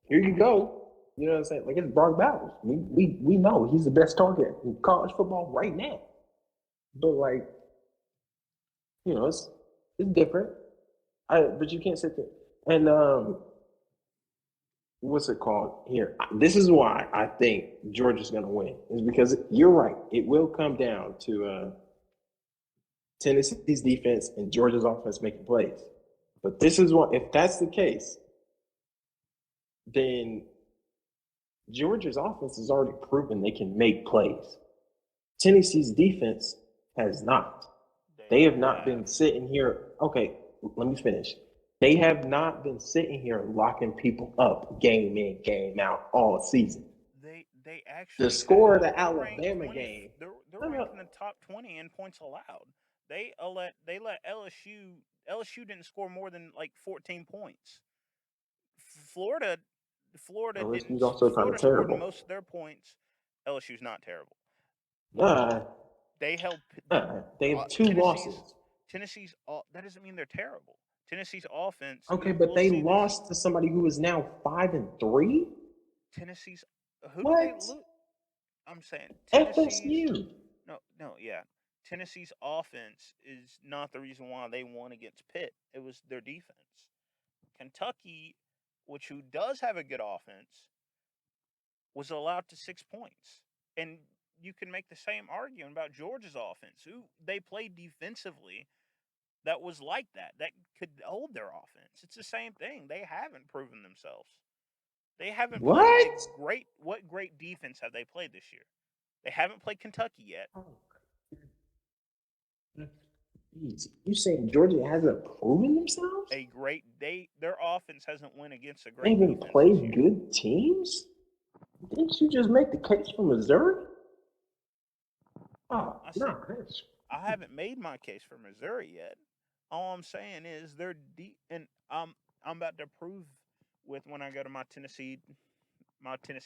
Here you go. You know what I'm saying? Like it's Brock Bowers. We know he's the best target in college football right now. But it's different. But you can't sit there and what's it called here? This is why I think Georgia's going to win. Is because you're right. It will come down to Tennessee's defense and Georgia's offense making plays. But this is what if that's the case, then Georgia's offense has already proven they can make plays. Tennessee's defense has not. They have not been sitting here. Okay, let me finish. They have not been sitting here locking people up game in, game out all season. They The actually score of have. the They're ranked Alabama 20. game. They're No, ranked no. in the top 20 in points allowed. They let LSU didn't score more than like 14 points. Florida Florida didn't LSU's also kind of Florida scored terrible. most of their points. LSU's not terrible. Uh, They held they have two Tennessee's losses. that doesn't mean they're terrible. Tennessee's offense, Okay, but we'll they see this. lost to somebody who is now 5-3. Tennessee's who did they What? lose? I'm saying Tennessee's FSU. no, yeah. Tennessee's offense is not the reason why they won against Pitt. It was their defense. Kentucky, who does have a good offense, was allowed to 6 points. And you can make the same argument about Georgia's offense. Who they played defensively that was like that could hold their offense. It's the same thing. They haven't proven themselves. They haven't played a What? great. What great defense have they played this year? They haven't played Kentucky yet. Oh, you saying Georgia hasn't proven themselves? Their offense hasn't won against a They great haven't defense this played year. good teams? Didn't you just make the case for Missouri? Oh, I said no, that's I haven't made my case for Missouri yet. All I'm saying is they're deep, and I'm about to prove with when I go to my Tennessee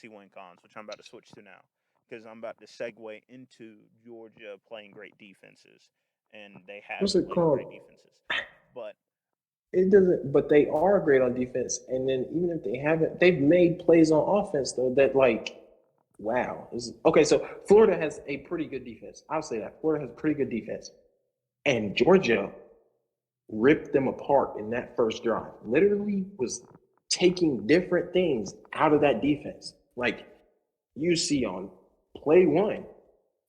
win cons, which I'm about to switch to now, because I'm about to segue into Georgia playing great defenses, and they what's haven't it played great called? defenses. But It doesn't, but they are great on defense. And then even if they haven't, they've made plays on offense though that like, wow. Okay, so Florida has a pretty good defense. I'll say that Florida has pretty good defense, and Georgia ripped them apart in that first drive. Literally was taking different things out of that defense. Like you see on play one,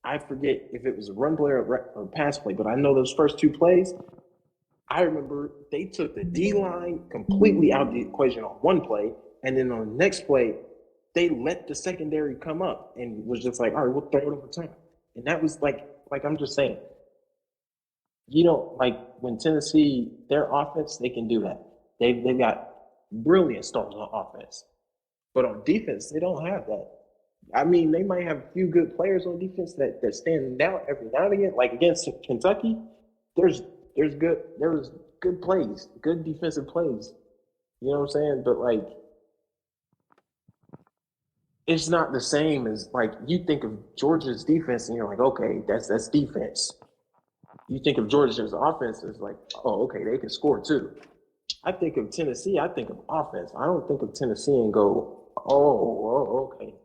I forget if it was a run play or pass play, but I know those first two plays. I remember they took the D line completely out of the equation on one play, and then on the next play, they let the secondary come up and was just like, all right, we'll throw it over time. And that was like I'm just saying, you know, like when Tennessee, their offense, they can do that. They've got brilliant stars on offense, but on defense, they don't have that. I mean, they might have a few good players on defense that stand out every now and again. Like against Kentucky, there's there was good plays, good defensive plays. You know what I'm saying? But like, it's not the same as like you think of Georgia's defense, and you're like, okay, that's defense. You think of Georgia's offense as like, oh, okay, they can score too. I think of Tennessee, I think of offense. I don't think of Tennessee and go, okay,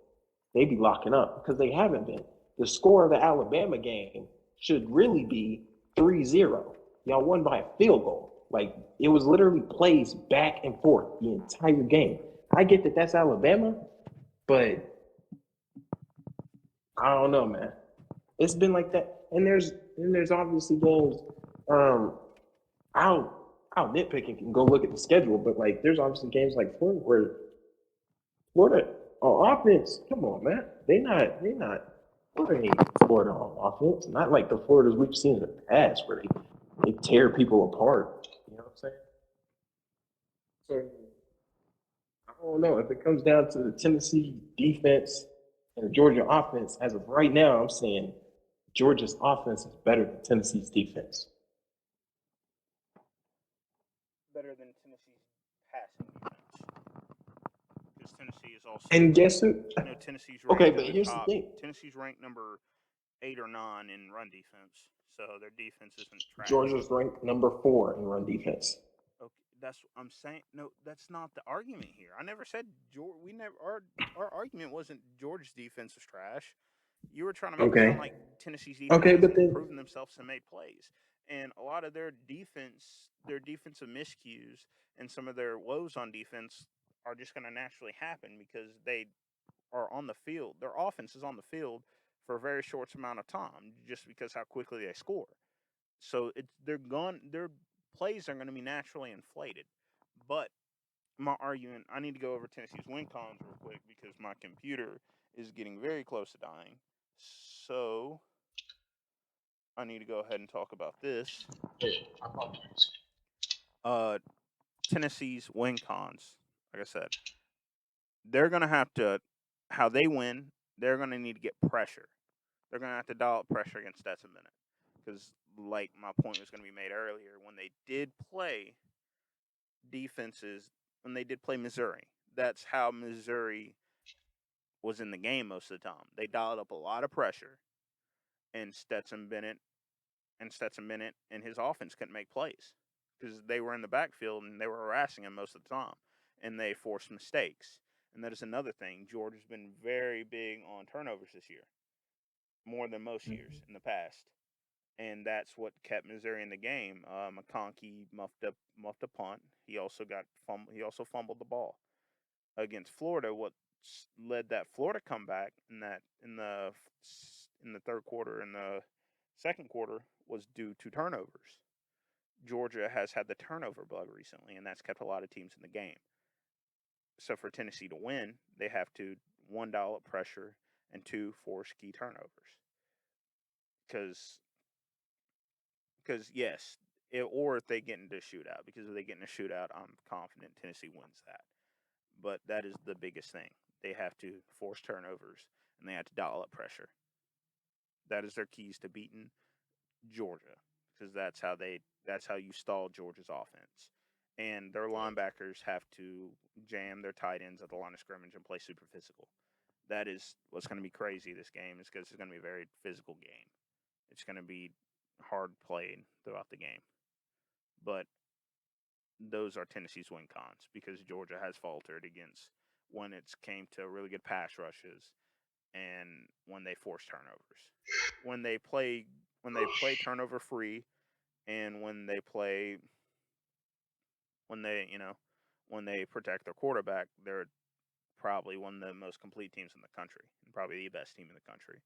they be locking up because they haven't been. The score of the Alabama game should really be 3-0. Y'all won by a field goal. Like it was literally plays back and forth the entire game. I get that that's Alabama, but I don't know, man. It's been like that, and there's obviously games. Um, I'll I'll nitpick and can go look at the schedule, but like there's obviously games like Florida where Florida on offense. Come on, man. They not. Florida ain't Florida on offense. Not like the Floridas we've seen in the past where they tear people apart. You know what I'm saying? So I don't know if it comes down to the Tennessee defense and the Georgia offense. As of right now, I'm saying Georgia's offense is better than Tennessee's defense. better than Tennessee's passing defense, because Tennessee is also And guess who? Tennessee's Okay, ranked but in the here's the top. thing: Tennessee's ranked number 8 or 9 in run defense, so their defense isn't trash. Georgia's ranked number 4 in run defense. Okay, that's what I'm saying. No, that's not the argument here. I never said George. We never our argument wasn't Georgia's defense is trash. You were trying to make it sound Okay, like Tennessee's defense okay, but hasn't then proven themselves and made plays. And a lot of their defensive miscues and some of their woes on defense are just going to naturally happen because they are on the field. Their offense is on the field for a very short amount of time, just because how quickly they score. So their plays are going to be naturally inflated. But my argument, I need to go over Tennessee's win cons real quick because my computer is getting very close to dying. So I need to go ahead and talk about this. Yeah, I apologize. Uh, Tennessee's win cons. Like I said, they're gonna have to how they win. They're gonna need to get pressure. They're gonna have to dial up pressure against Stetson Bennett because, like my point was gonna be made earlier, when they did play defenses, when they did play Missouri, that's how Missouri was in the game most of the time. They dialed up a lot of pressure, and Stetson Bennett and his offense couldn't make plays because they were in the backfield and they were harassing him most of the time, and they forced mistakes. And that is another thing. Georgia's been very big on turnovers this year, more than most years in the past, and that's what kept Missouri in the game. McConkey muffed a punt. He also fumbled the ball against Florida. What led that Florida comeback in in the third quarter and the second quarter was due to turnovers. Georgia has had the turnover bug recently, and that's kept a lot of teams in the game. So for Tennessee to win, they have to, one, dial up pressure, and two, force key turnovers. Because yes, or if they get into a shootout. Because if they get in a shootout, I'm confident Tennessee wins that. But that is the biggest thing. They have to force turnovers, and they have to dial up pressure. That is their keys to beating Georgia, because that's how you stall Georgia's offense. And their linebackers have to jam their tight ends at the line of scrimmage and play super physical. That is what's going to be crazy this game, is because it's going to be a very physical game. It's going to be hard played throughout the game. But those are Tennessee's win cons, because Georgia has faltered against when it's came to really good pass rushes and when they force turnovers. When they play turnover free, and when they protect their quarterback, they're probably one of the most complete teams in the country, and probably the best team in the country.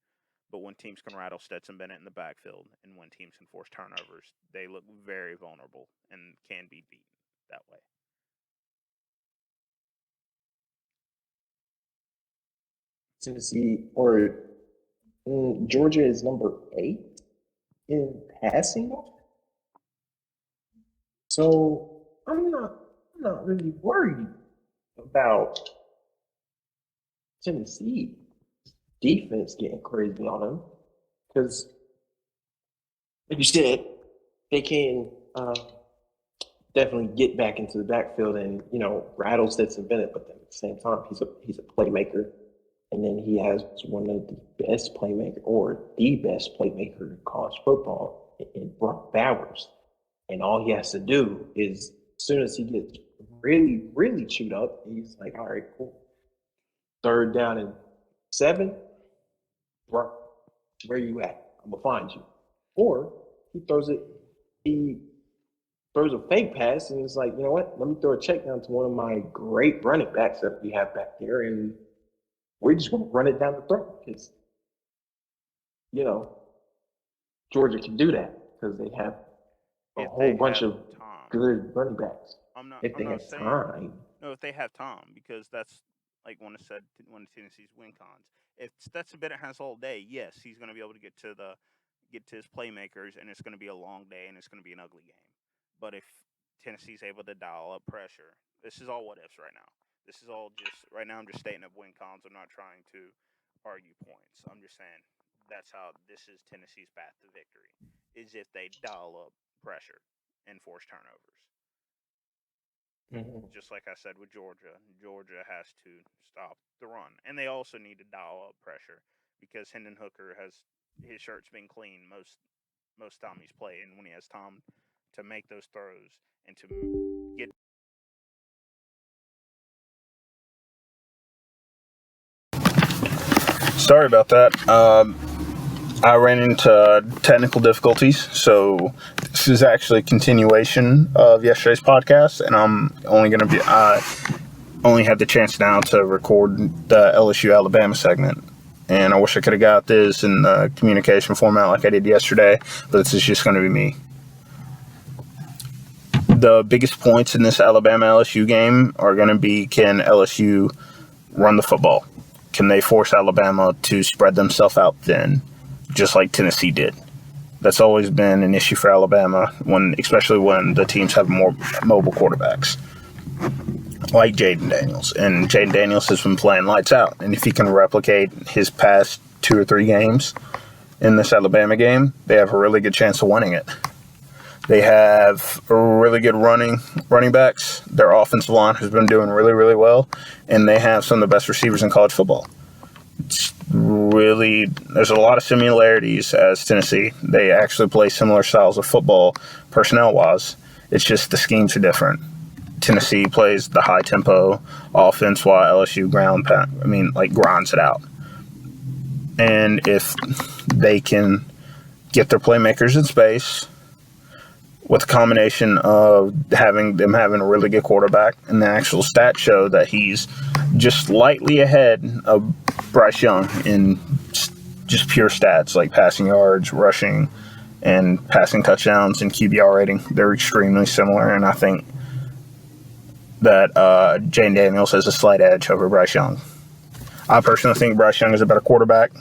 But when teams can rattle Stetson Bennett in the backfield, and when teams can force turnovers, they look very vulnerable and can be beaten that way. Tennessee or Georgia is number 8 in passing. So I'm not really worried about Tennessee defense getting crazy on them, because, like you said, they can definitely get back into the backfield and rattle Stetson Bennett, but then at the same time he's a playmaker, and then he has one of the best playmaker, or the best playmaker in college football, in Brock Bowers. And all he has to do is, as soon as he gets really, really chewed up, he's like, all right, cool. 3rd down and 7, Brock, where you at? I'm gonna find you. Or he throws a fake pass, and it's like, you know what? Let me throw a check down to one of my great running backs that we have back there, and we're just gonna run it down the throat, because Georgia can do that, because they have a whole bunch of good running backs. If they have time. No, if they have time, because that's like one of Tennessee's win cons. If Stetson Bennett has all day, yes, he's going to be able to get to his playmakers, and it's going to be a long day, and it's going to be an ugly game. But if Tennessee's able to dial up pressure, this is all what ifs right now. This is all just right now. I'm just stating up win cons. I'm not trying to argue points. I'm just saying that's how this is Tennessee's path to victory, is if they dial up pressure and force turnovers. Mm-hmm. Just like I said with Georgia has to stop the run, and they also need to dial up pressure, because Hendon Hooker his shirt's been clean most time he's played, and when he has time to make those throws and to get. Sorry about that. I ran into technical difficulties, so this is actually a continuation of yesterday's podcast, and I'm I only had the chance now to record the LSU Alabama segment, and I wish I could have got this in the communication format like I did yesterday, but this is just going to be me. The biggest points in this Alabama-LSU game are going to be, can LSU run the football? Can they force Alabama to spread themselves out thin, just like Tennessee did? That's always been an issue for Alabama, especially when the teams have more mobile quarterbacks, like Jaden Daniels. And Jaden Daniels has been playing lights out. And if he can replicate his past 2 or 3 games in this Alabama game, they have a really good chance of winning it. They have really good running backs. Their offensive line has been doing really, really well. And they have some of the best receivers in college football. There's a lot of similarities as Tennessee. They actually play similar styles of football personnel-wise. It's just the schemes are different. Tennessee plays the high-tempo offense, while LSU grinds it out. And if they can get their playmakers in space, with a combination of having a really good quarterback, and the actual stats show that he's just slightly ahead of Bryce Young in just pure stats like passing yards, rushing, and passing touchdowns and QBR rating. They're extremely similar, and I think that Jane Daniels has a slight edge over Bryce Young. I personally think Bryce Young is a better quarterback,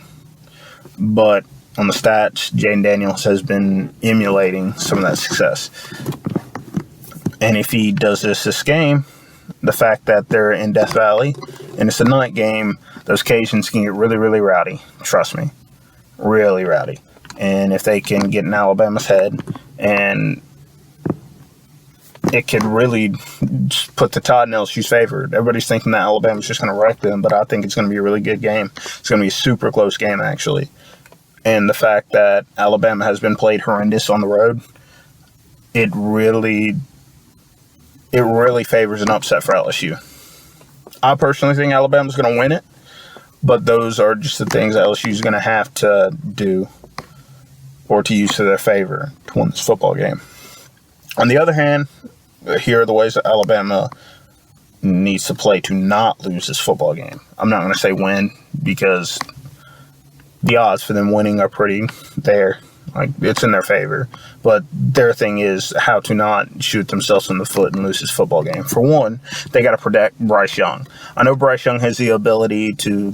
but on the stats, Jane Daniels has been emulating some of that success. And if he does this game, the fact that they're in Death Valley and it's a night game, those Cajuns can get really, really rowdy. Trust me. Really rowdy. And if they can get in Alabama's head, and it could really just put the Todd in LSU's favor. Everybody's thinking that Alabama's just going to wreck them, but I think it's going to be a really good game. It's going to be a super close game, actually. And the fact that Alabama has been played horrendous on the road, it really favors an upset for LSU. I personally think Alabama's going to win it, but those are just the things LSU's going to have to do or to use to their favor to win this football game. On the other hand, here are the ways that Alabama needs to play to not lose this football game. I'm not going to say win because the odds for them winning are pretty there. Like, it's in their favor. But their thing is how to not shoot themselves in the foot and lose this football game. For one, they got to protect Bryce Young. I know Bryce Young has the ability to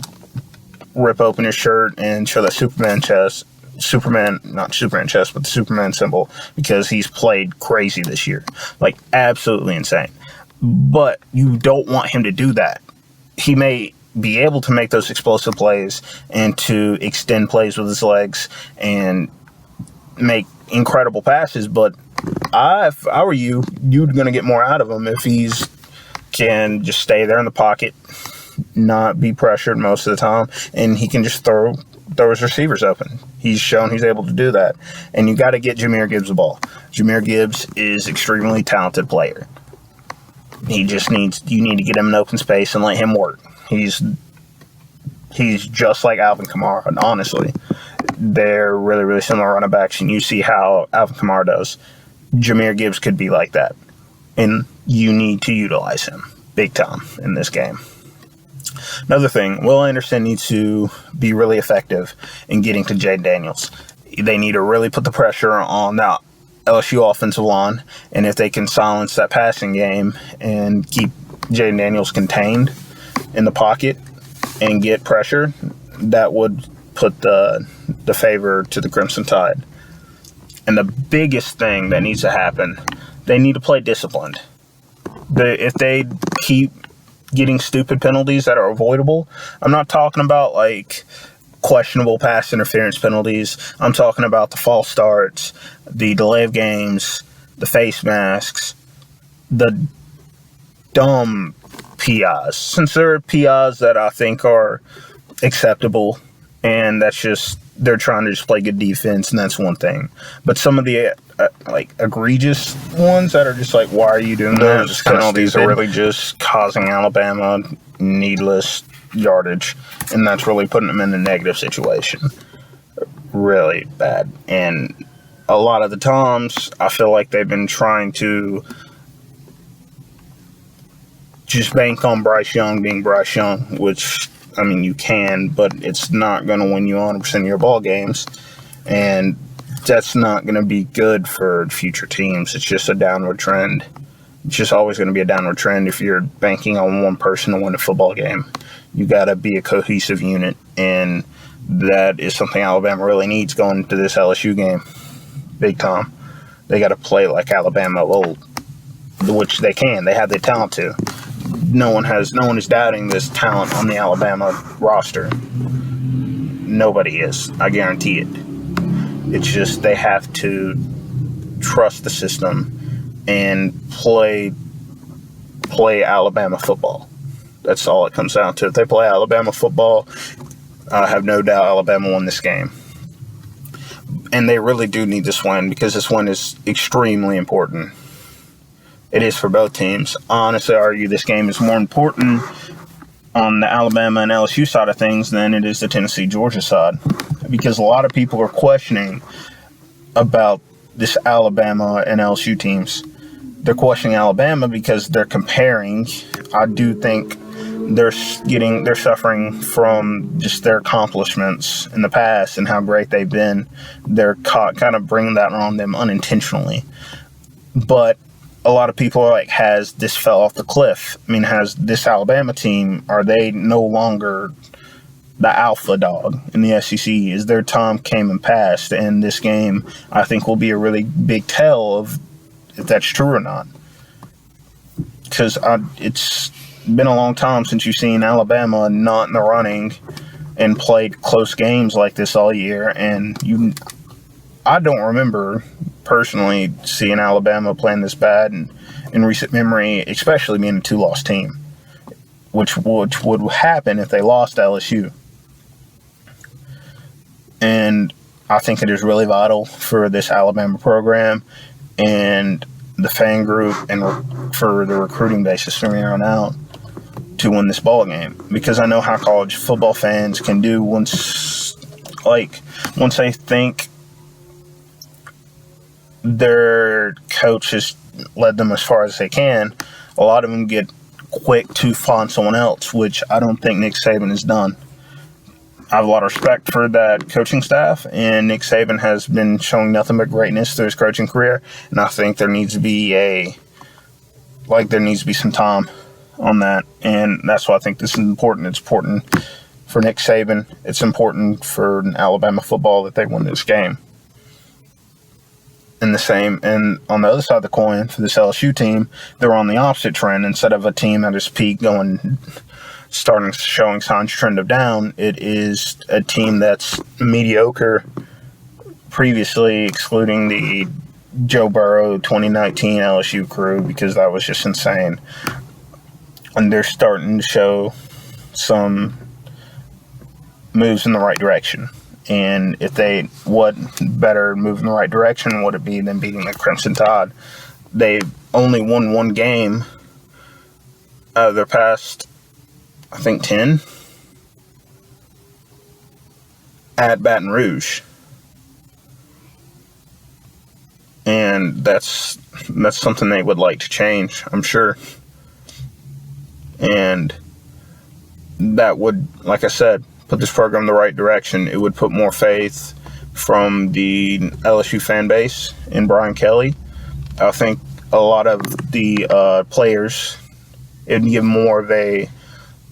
rip open his shirt and show that Superman chest. Not Superman chest, but the Superman symbol, because he's played crazy this year. Like, absolutely insane. But you don't want him to do that. He may be able to make those explosive plays and to extend plays with his legs and make incredible passes, but if I were you, you're going to get more out of him if he's can just stay there in the pocket, not be pressured most of the time, and he can just throw his receivers open. He's shown he's able to do that. And you got to get Jahmyr Gibbs the ball. Jahmyr Gibbs is extremely talented player. You need to get him in open space and let him work. He's just like Alvin Kamara, and honestly. They're really, really similar running backs, and you see how Alvin Kamara does. Jahmyr Gibbs could be like that, and you need to utilize him big time in this game. Another thing, Will Anderson needs to be really effective in getting to Jade Daniels. They need to really put the pressure on that LSU offensive line, and if they can silence that passing game and keep Jade Daniels contained in the pocket and get pressure, that would put the favor to the Crimson Tide. And the biggest thing that needs to happen, they need to play disciplined. If they keep getting stupid penalties that are avoidable, I'm not talking about like questionable pass interference penalties. I'm talking about the false starts, the delay of games, the face masks, the dumb PIs. Since there are PIs that I think are acceptable, and that's just, they're trying to just play good defense, and that's one thing. But some of the egregious ones that are just like, why are you doing that? Those penalties are really just causing Alabama needless yardage, and that's really putting them in a negative situation. Really bad. And a lot of the times, I feel like they've been trying to just bank on Bryce Young being Bryce Young, which, I mean, you can, but it's not going to win you 100% of your ball games, and that's not going to be good for future teams. It's just a downward trend. It's just always going to be a downward trend if you're banking on one person to win a football game. You got to be a cohesive unit, and that is something Alabama really needs going into this LSU game. Big time. They got to play like Alabama of old, which they can. They have the talent to. No one is doubting this talent on the Alabama roster. Nobody is. I guarantee it. It's just they have to trust the system and play Alabama football. That's all it comes down to. If they play Alabama football, I have no doubt Alabama won this game. And they really do need this win, because this win is extremely important. It is for both teams. I honestly argue this game is more important on the Alabama and LSU side of things than it is the Tennessee-Georgia side, because a lot of people are questioning about this Alabama and LSU teams. They're questioning Alabama because they're comparing. I do think they're suffering from just their accomplishments in the past and how great they've been. They're kind of bringing that on them unintentionally. But a lot of people are like, has this fell off the cliff? I mean, has this Alabama team, are they no longer the alpha dog in the SEC? Is their time came and passed? And this game, I think, will be a really big tell of if that's true or not. Because it's been a long time since you've seen Alabama not in the running and played close games like this all year. And I don't remember personally seeing Alabama playing this bad in recent memory, especially being a 2-loss team, which would happen if they lost to LSU. And I think it is really vital for this Alabama program and the fan group and for the recruiting basis from here on out to win this ball game, because I know how college football fans can do once they think their coach has led them as far as they can. A lot of them get quick to find someone else, which I don't think Nick Saban has done. I have a lot of respect for that coaching staff, and Nick Saban has been showing nothing but greatness through his coaching career, and I think there needs to be some time on that, and that's why I think this is important. It's important for Nick Saban. It's important for Alabama football that they win this game. And on the other side of the coin, for this LSU team, they're on the opposite trend. Instead of a team at its peak starting showing signs trend of down, it is a team that's mediocre previously, excluding the Joe Burrow 2019 LSU crew, because that was just insane. And they're starting to show some moves in the right direction. And what better move in the right direction would it be than beating the Crimson Tide? They only won one game out of their past, I think, 10 at Baton Rouge. And that's something they would like to change, I'm sure. And that would, like I said, put this program in the right direction. It would put more faith from the LSU fan base in Brian Kelly. I think a lot of the players, it would give more of a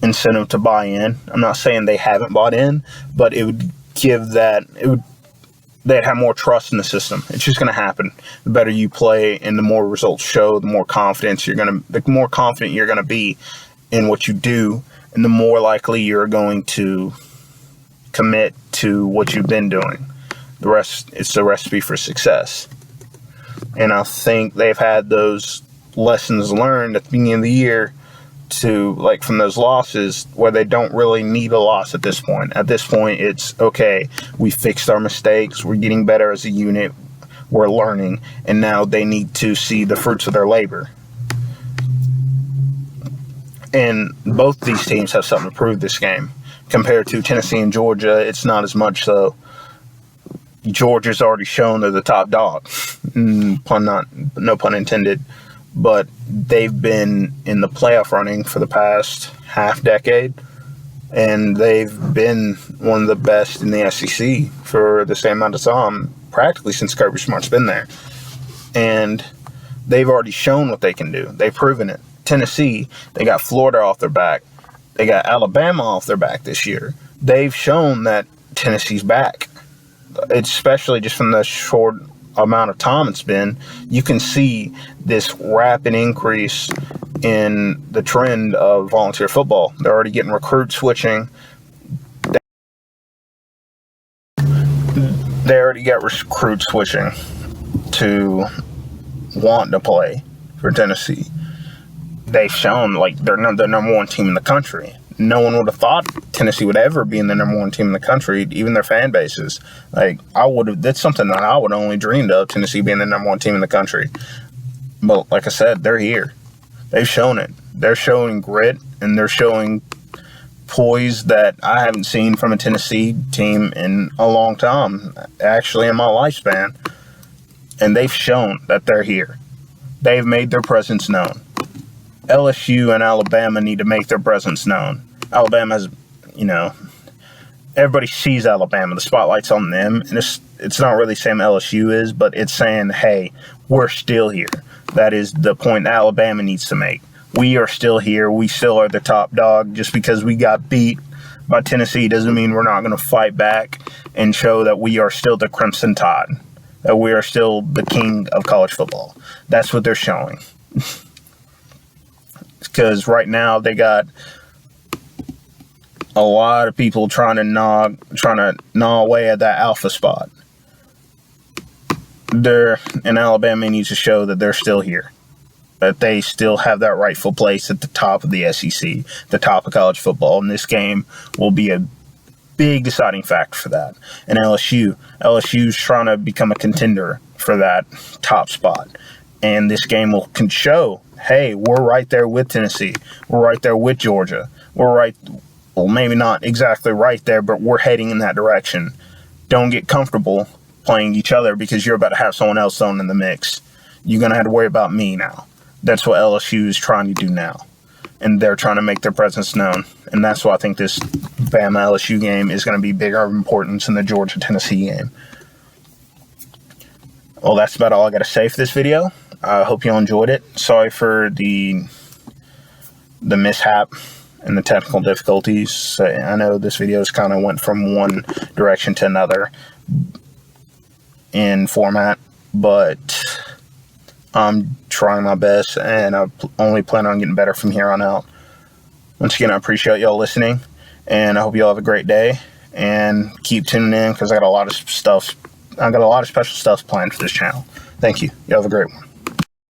incentive to buy in. I'm not saying they haven't bought in, but it would give they'd have more trust in the system. It's just going to happen. The better you play and the more results show, the more confident you're going to be in what you do, and the more likely you're going to commit to what you've been doing. It's the recipe for success. And I think they've had those lessons learned at the beginning of the year from those losses, where they don't really need a loss at this point. At this point, it's okay, we fixed our mistakes, we're getting better as a unit, we're learning, and now they need to see the fruits of their labor. And both these teams have something to prove this game. Compared to Tennessee and Georgia, it's not as much so. Georgia's already shown they're the top dog. No pun intended. But they've been in the playoff running for the past half decade. And they've been one of the best in the SEC for the same amount of time, practically since Kirby Smart's been there. And they've already shown what they can do. They've proven it. Tennessee, they got Florida off their back. They got Alabama off their back this year. They've shown that Tennessee's back. Especially just from the short amount of time it's been, you can see this rapid increase in the trend of volunteer football. They're already getting recruits switching. They already got recruits switching to want to play for Tennessee. They've shown they're the number one team in the country. No one would have thought Tennessee would ever be in the number one team in the country, even their fan bases. That's something that I would have only dreamed of, Tennessee being the number one team in the country. But like I said, they're here. They've shown it. They're showing grit, and they're showing poise that I haven't seen from a Tennessee team in a long time, actually in my lifespan. And they've shown that they're here. They've made their presence known. LSU and Alabama need to make their presence known. Alabama's, everybody sees Alabama. The spotlight's on them, and it's not really saying LSU is, but it's saying, hey, we're still here. That is the point that Alabama needs to make. We are still here. We still are the top dog. Just because we got beat by Tennessee doesn't mean we're not going to fight back and show that we are still the Crimson Tide, that we are still the king of college football. That's what they're showing. Because right now they got a lot of people trying to gnaw away at that alpha spot. And Alabama needs to show that they're still here, that they still have that rightful place at the top of the SEC, the top of college football. And this game will be a big deciding factor for that. And LSU's trying to become a contender for that top spot. And this game can show, hey, we're right there with Tennessee. We're right there with Georgia. Well, maybe not exactly right there, but we're heading in that direction. Don't get comfortable playing each other because you're about to have someone else thrown in the mix. You're going to have to worry about me now. That's what LSU is trying to do now. And they're trying to make their presence known. And that's why I think this Bama-LSU game is going to be bigger of importance than the Georgia-Tennessee game. Well, that's about all I got to say for this video. I hope you all enjoyed it. Sorry for the mishap and the technical difficulties. I know this video kind of went from one direction to another in format, but I'm trying my best, and I only plan on getting better from here on out. Once again, I appreciate y'all listening, and I hope y'all have a great day, and keep tuning in because I got a lot of special stuff planned for this channel. Thank you. Y'all have a great one.